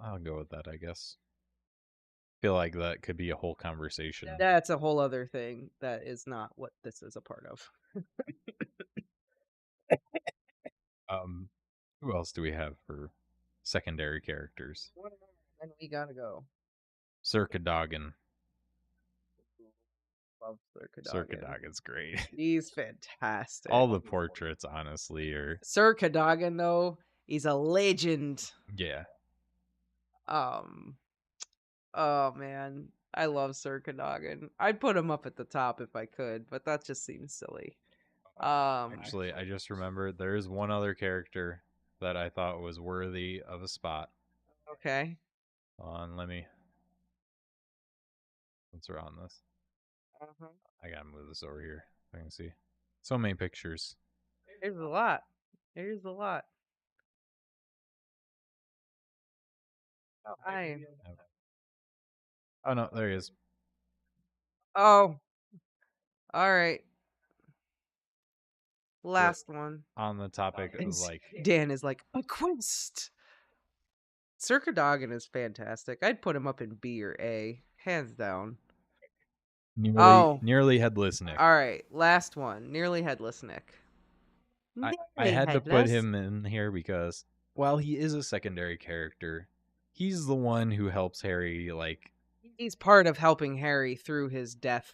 I'll go with that, I guess. Feel like that could be a whole conversation.
That's a whole other thing that is not what this is a part of.
Who else do we have for secondary characters?
And we gotta go.
Sir Cadogan.
Love Sir Cadogan.
Sir Cadogan's great.
He's fantastic.
All the portraits, honestly, are...
Sir Cadogan, though, he's a legend.
Yeah.
Oh man, I love Sir Cadogan. I'd put him up at the top if I could, but that just seems silly.
Actually, I just remembered there is one other character that I thought was worthy of a spot.
Okay.
Let me... Since we're on this. I gotta move this over here. I can see. So many pictures.
There's a lot. There's a lot.
Oh no, there he is.
Oh. All right. Last one.
On the topic of like...
Dan is like, a quest! Sir Cadogan is fantastic. I'd put him up in B or A. Hands down.
Nearly Headless Nick.
All right. Last one. Nearly Headless Nick.
I had to put him in here because while he is a secondary character, he's the one who helps Harry, like...
He's part of helping Harry through his death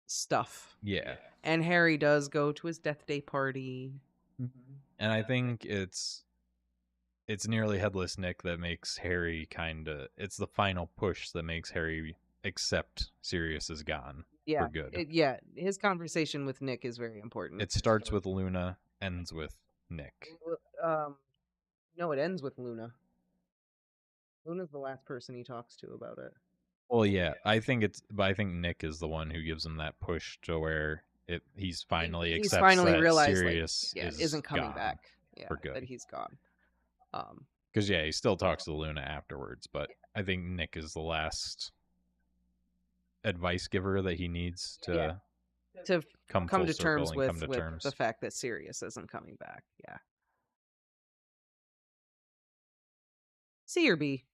stuff.
Yeah.
And Harry does go to his death day party.
And I think it's Nearly Headless Nick that makes Harry kinda... It's the final push that makes Harry accept Sirius is gone.
Yeah.
For good.
His conversation with Nick is very important.
It starts with Luna, ends with Nick.
No, it ends with Luna. Luna's the last person he talks to about it.
Well, yeah, I think Nick is the one who gives him that push to where he's finally accepts that
realized
Sirius
isn't coming back. Yeah,
for good.
That he's gone.
Because he still talks to Luna afterwards, but I think Nick is the last advice giver that he needs to
To
come
come
full
to
circle
terms
and come to
with the
terms.
fact that Sirius isn't coming back. Yeah. C or B?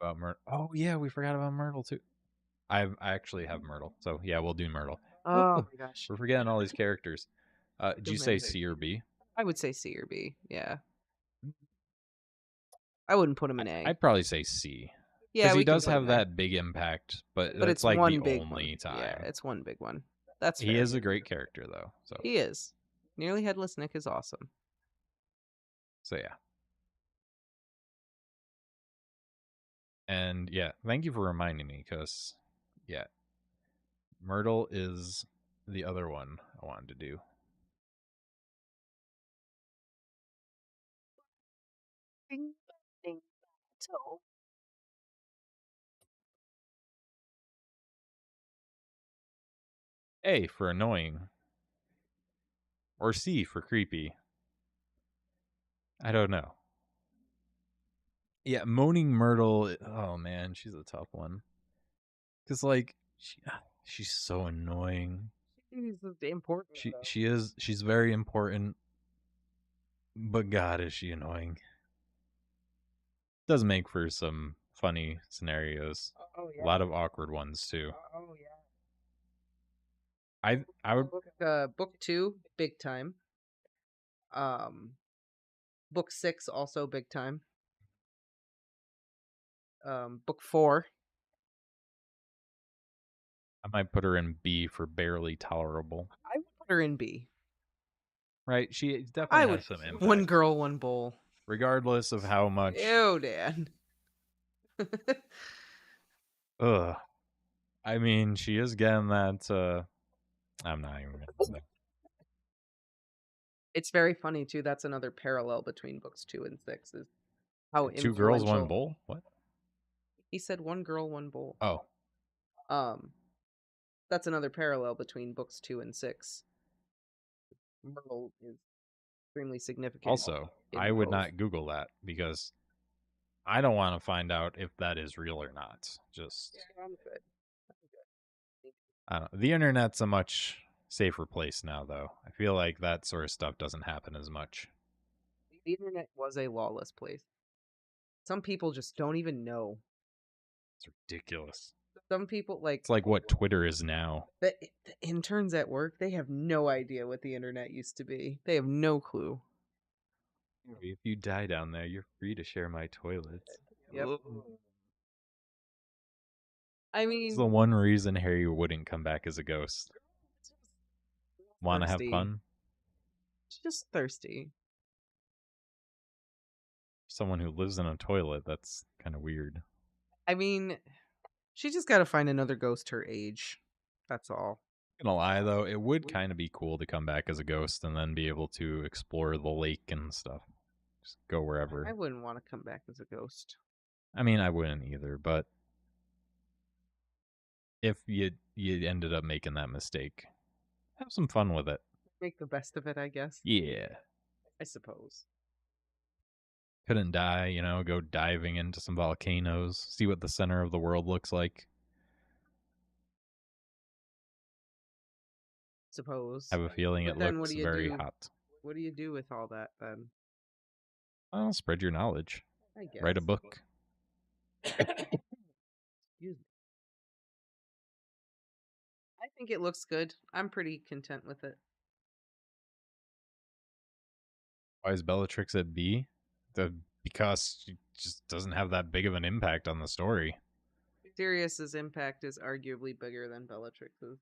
About Myrtle. Oh yeah, we forgot about Myrtle too. I actually have Myrtle, so yeah, we'll do Myrtle.
Oh
Ooh,
my gosh.
we're forgetting all these characters. Did
Too
you say
many.
C or B?
I would say C or B. Yeah. I wouldn't put him in A.
I'd probably say C
Yeah,
because he
we can
does
put him
have
in A.
that big impact, but
But
that's
it's
like the
one big one.
only
Yeah,
time.
it's one big one. That's
He
fair.
is a great character though.
He is. Nearly Headless Nick is awesome.
So yeah. And yeah, thank you for reminding me because yeah, Myrtle is the other one I wanted to do.
Ding, ding, toe.
A for annoying or C for creepy. I don't know. Yeah, Moaning Myrtle. Oh man, she's a tough one. Cause like she's so annoying.
He's important.
She's very important, but God is she annoying. Does make for some funny scenarios.
Oh
A lot of awkward ones too.
Oh yeah.
I would
Book 2, big time. Um, book 6, also big time. Book 4.
I might put her in B for barely tolerable.
I would put her in B.
Right? She
I
definitely
would.
has some impact.
One girl, one bowl.
Regardless of how much.
Ew, Dan.
Ugh. I mean, she is getting that. I'm not even gonna say.
It's very funny too. That's another parallel between books 2 and 6 is how
Two girls, one
influential.
bowl? What?
He said one girl, one bowl.
Oh.
That's another parallel between books 2 and 6. Myrtle is extremely significant.
Also, I would not Google that because I don't want to find out if that is real or not. Just
Yeah, I'm good.
I don't know. The internet's a much safer place now, though. I feel like that sort of stuff doesn't happen as much.
The internet was a lawless place. Some people just don't even know.
It's ridiculous.
Some people
It's like what Twitter is now.
the interns at work, they have no idea what the internet used to be. They have no clue.
If you die down there, you're free to share my toilet.
Yep.
Ugh.
I
It's
mean,
the one reason Harry wouldn't come back as a ghost. Want to have fun?
Just thirsty.
Someone who lives in a toilet, that's kind of weird.
I mean, she just got to find another ghost her age. That's all.
Gonna lie though, it would kind of be cool to come back as a ghost and then be able to explore the lake and stuff. Just go wherever.
I wouldn't want to come back as a ghost.
I mean, I wouldn't either, but if you ended up making that mistake, have some fun with it.
Make the best of it, I guess.
Yeah.
I suppose.
Couldn't die, you know, go diving into some volcanoes, see what the center of the world looks like.
Suppose.
I have a feeling
But
it
then
looks very hot.
What do you do with all that then?
Well, spread your knowledge.
I guess.
Write a book.
Excuse me. I think it looks good. I'm pretty content with it.
Why is Bellatrix at B? Because she just doesn't have that big of an impact on the story.
Sirius's impact is arguably bigger than Bellatrix's.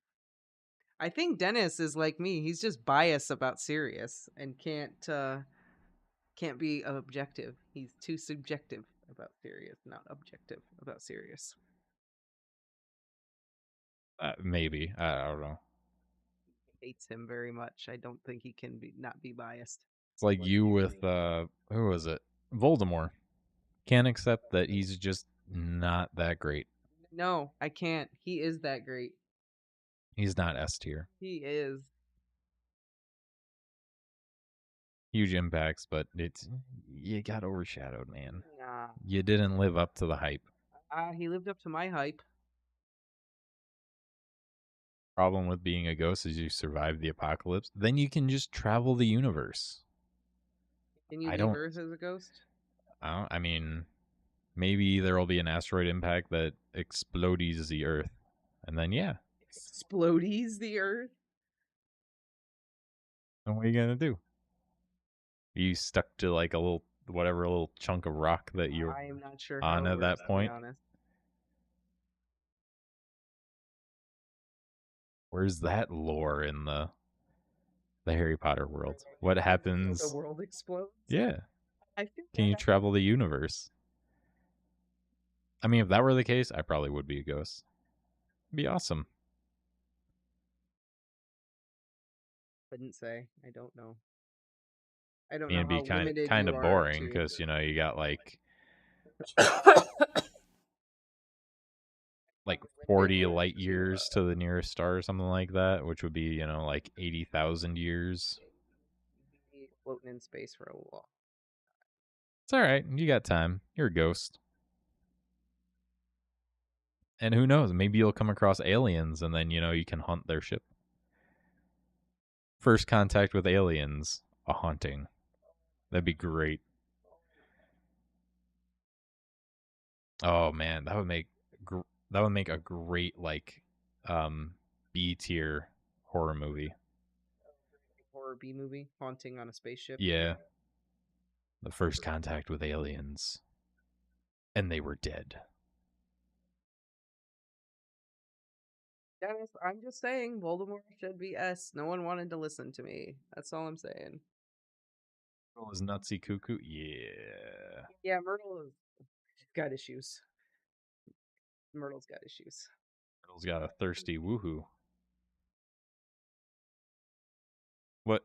I think Dennis is like me. He's just biased about Sirius and can't be objective. He's too subjective about Sirius, not objective about Sirius.
Maybe. I don't know.
He hates him very much. I don't think he can not be biased.
It's like you with who was it? Voldemort. Can't accept that he's just not that great.
No, I can't. He is that great.
He's not S tier.
He is.
Huge impacts, but you got overshadowed, man.
Nah.
You didn't live up to the hype.
He lived up to my hype.
Problem with being a ghost is you survive the apocalypse. Then you can just travel the universe.
Can you
I
leave
don't.
Earth as a ghost?
I mean, maybe there will be an asteroid impact that explodes the Earth, and then yeah,
Explodies the Earth?
then what are you gonna do? Are you stuck to like a little whatever little chunk of rock that you're
I'm not sure how
on
it
at
works,
that
to be
point?
honest.
Where's that lore in the Harry Potter world? What
The
happens?
world explodes?
Yeah,
I feel
can you
like
travel the universe? I mean, if that were the case, I probably would be a ghost. It'd be awesome.
couldn't say. I don't know. I don't
I mean,
know
it'd be
how
kind
limited
kind
you
of
are
boring
to.
because you got like 40 light years to the nearest star or something like that, which would be like 80,000 years.
Be floating in space for a while.
It's all right. You got time. You're a ghost. And who knows? Maybe you'll come across aliens and then, you can hunt their ship. First contact with aliens, a haunting. That'd be great. Oh man, that would make a great like B tier horror movie.
Horror B movie, haunting on a spaceship.
Yeah. The first contact with aliens. And they were dead.
Dennis, I'm just saying, Voldemort should be S. No one wanted to listen to me. That's all I'm saying.
Myrtle is nutsy cuckoo. Yeah.
Yeah, Myrtle has got issues. Myrtle's got issues.
Myrtle's got a thirsty woohoo. What?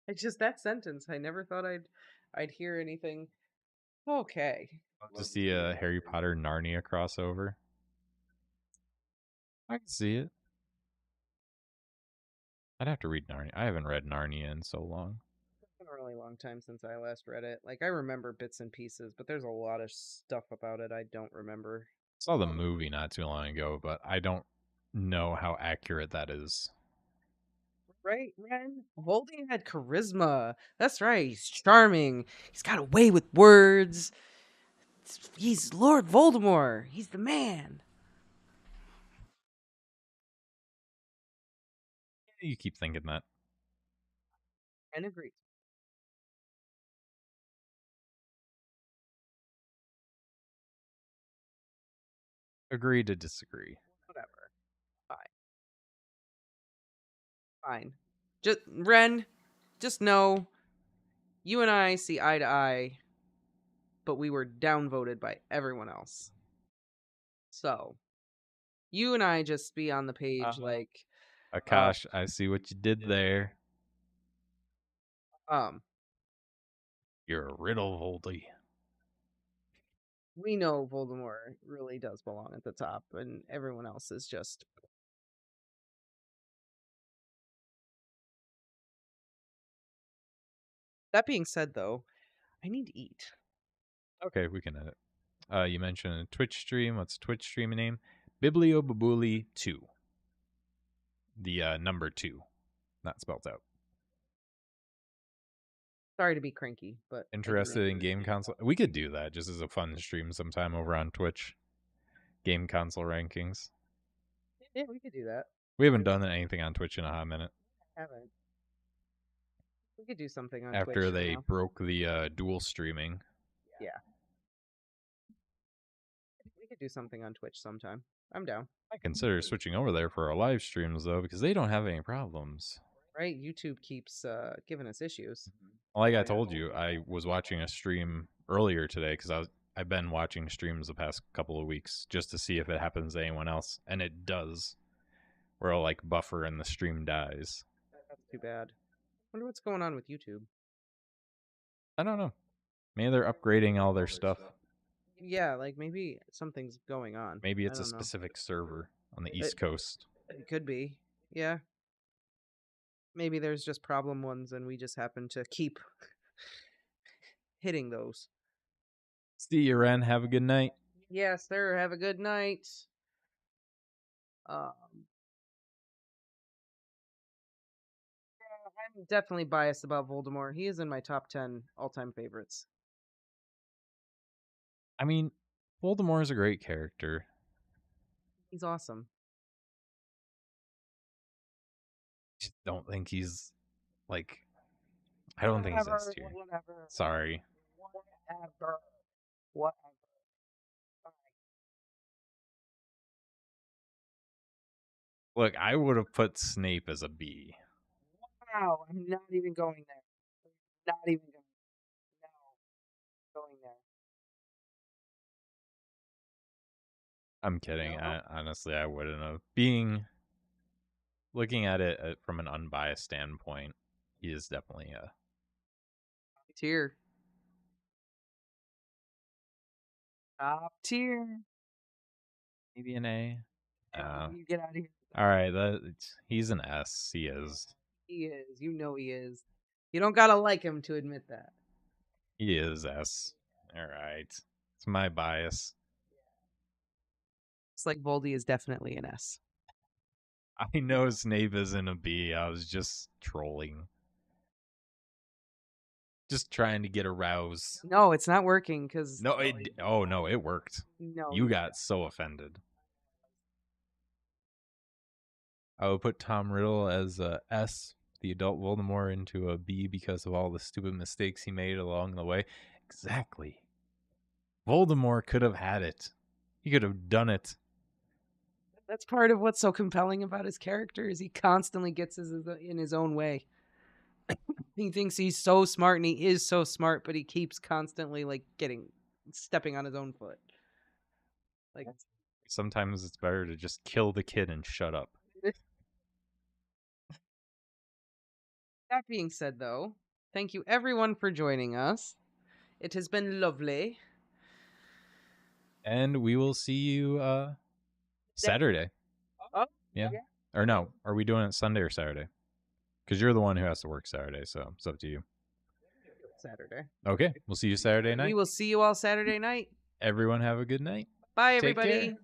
It's just that sentence. I never thought I'd hear anything. Okay.
Love to see a Harry Potter Narnia crossover. I can see it. I'd have to read Narnia. I haven't read Narnia in so long.
It's been a really long time since I last read it. Like I remember bits and pieces, but there's a lot of stuff about it I don't remember.
Saw the movie not too long ago, but I don't know how accurate that is.
Right, Ren? Voldy had charisma. That's right. He's charming. He's got a way with words. He's Lord Voldemort. He's the man.
You keep thinking that.
And agreed.
Agree to disagree.
Whatever. Fine. Fine. Just Ren, just know you and I see eye to eye, but we were downvoted by everyone else. So you and I just be on the page like
Akash, I see what you did there.
um
You're a riddle, Voldy.
we know Voldemort really does belong at the top and everyone else is just that being said though, I need to eat.
Okay, we can edit. You mentioned a Twitch stream. What's Twitch stream name? BIBLIOBIBULI 2. The number 2. Not spelled out.
Sorry to be cranky, but
Interested in game console? We could do that just as a fun stream sometime over on Twitch. Game console rankings.
yeah, we could do that.
We haven't done anything on Twitch in a hot minute.
Haven't. We could do something on
After
Twitch
they
now.
broke the dual streaming.
Yeah. We could do something on Twitch sometime. I'm down.
I consider switching over there for our live streams though, because they don't have any problems.
Right? YouTube keeps giving us issues.
Like I told you, I was watching a stream earlier today because I've been watching streams the past couple of weeks just to see if it happens to anyone else, and it does. Where I'll like buffer and the stream dies.
That's too bad. Wonder what's going on with YouTube.
I don't know. Maybe they're upgrading all their stuff.
Yeah, like maybe something's going on.
Maybe it's
I
a
don't know.
specific server on the East Coast.
It could be. Yeah. Maybe there's just problem ones and we just happen to keep hitting those.
See you, Ren. Have a good night.
Yes, sir. Have a good night. Um, I'm definitely biased about Voldemort. He is in my top 10 all-time favorites.
I mean, Voldemort is a great character.
He's awesome.
Just don't think he's like. I don't think he's S tier.
Whatever.
Sorry.
Whatever. Whatever.
Look, I would have put Snape as a B.
Wow, I'm not even going there. Not even going. No, going there.
I'm kidding.
No.
Honestly, I wouldn't have. Looking at it from an unbiased standpoint, he is definitely a
Tier. Top tier.
maybe an A.
You get out of here.
All right, he's an S. He is.
He is. You know he is. You don't gotta like him to admit that.
He is S. All right, it's my bias.
It's like Voldy is definitely an S.
I know Snape isn't a B. I was just trolling. Just trying to get a rouse.
No, it's not working because
No, it worked.
no,
You got so offended. I would put Tom Riddle as a S, the adult Voldemort, into a B because of all the stupid mistakes he made along the way. Exactly. Voldemort could have had it. He could have done it.
That's part of what's so compelling about his character is he constantly gets in his own way. He thinks he's so smart and he is so smart, but he keeps constantly like stepping on his own foot. Like
sometimes it's better to just kill the kid and shut up.
That being said, though, thank you everyone for joining us. It has been lovely.
And we will see you Saturday.
Oh,
yeah. Or no, are we doing it Sunday or Saturday? Because you're the one who has to work Saturday, so it's up to you.
Saturday.
Okay, we'll see you Saturday night.
We will see you all Saturday night.
Everyone have a good night.
Bye, everybody.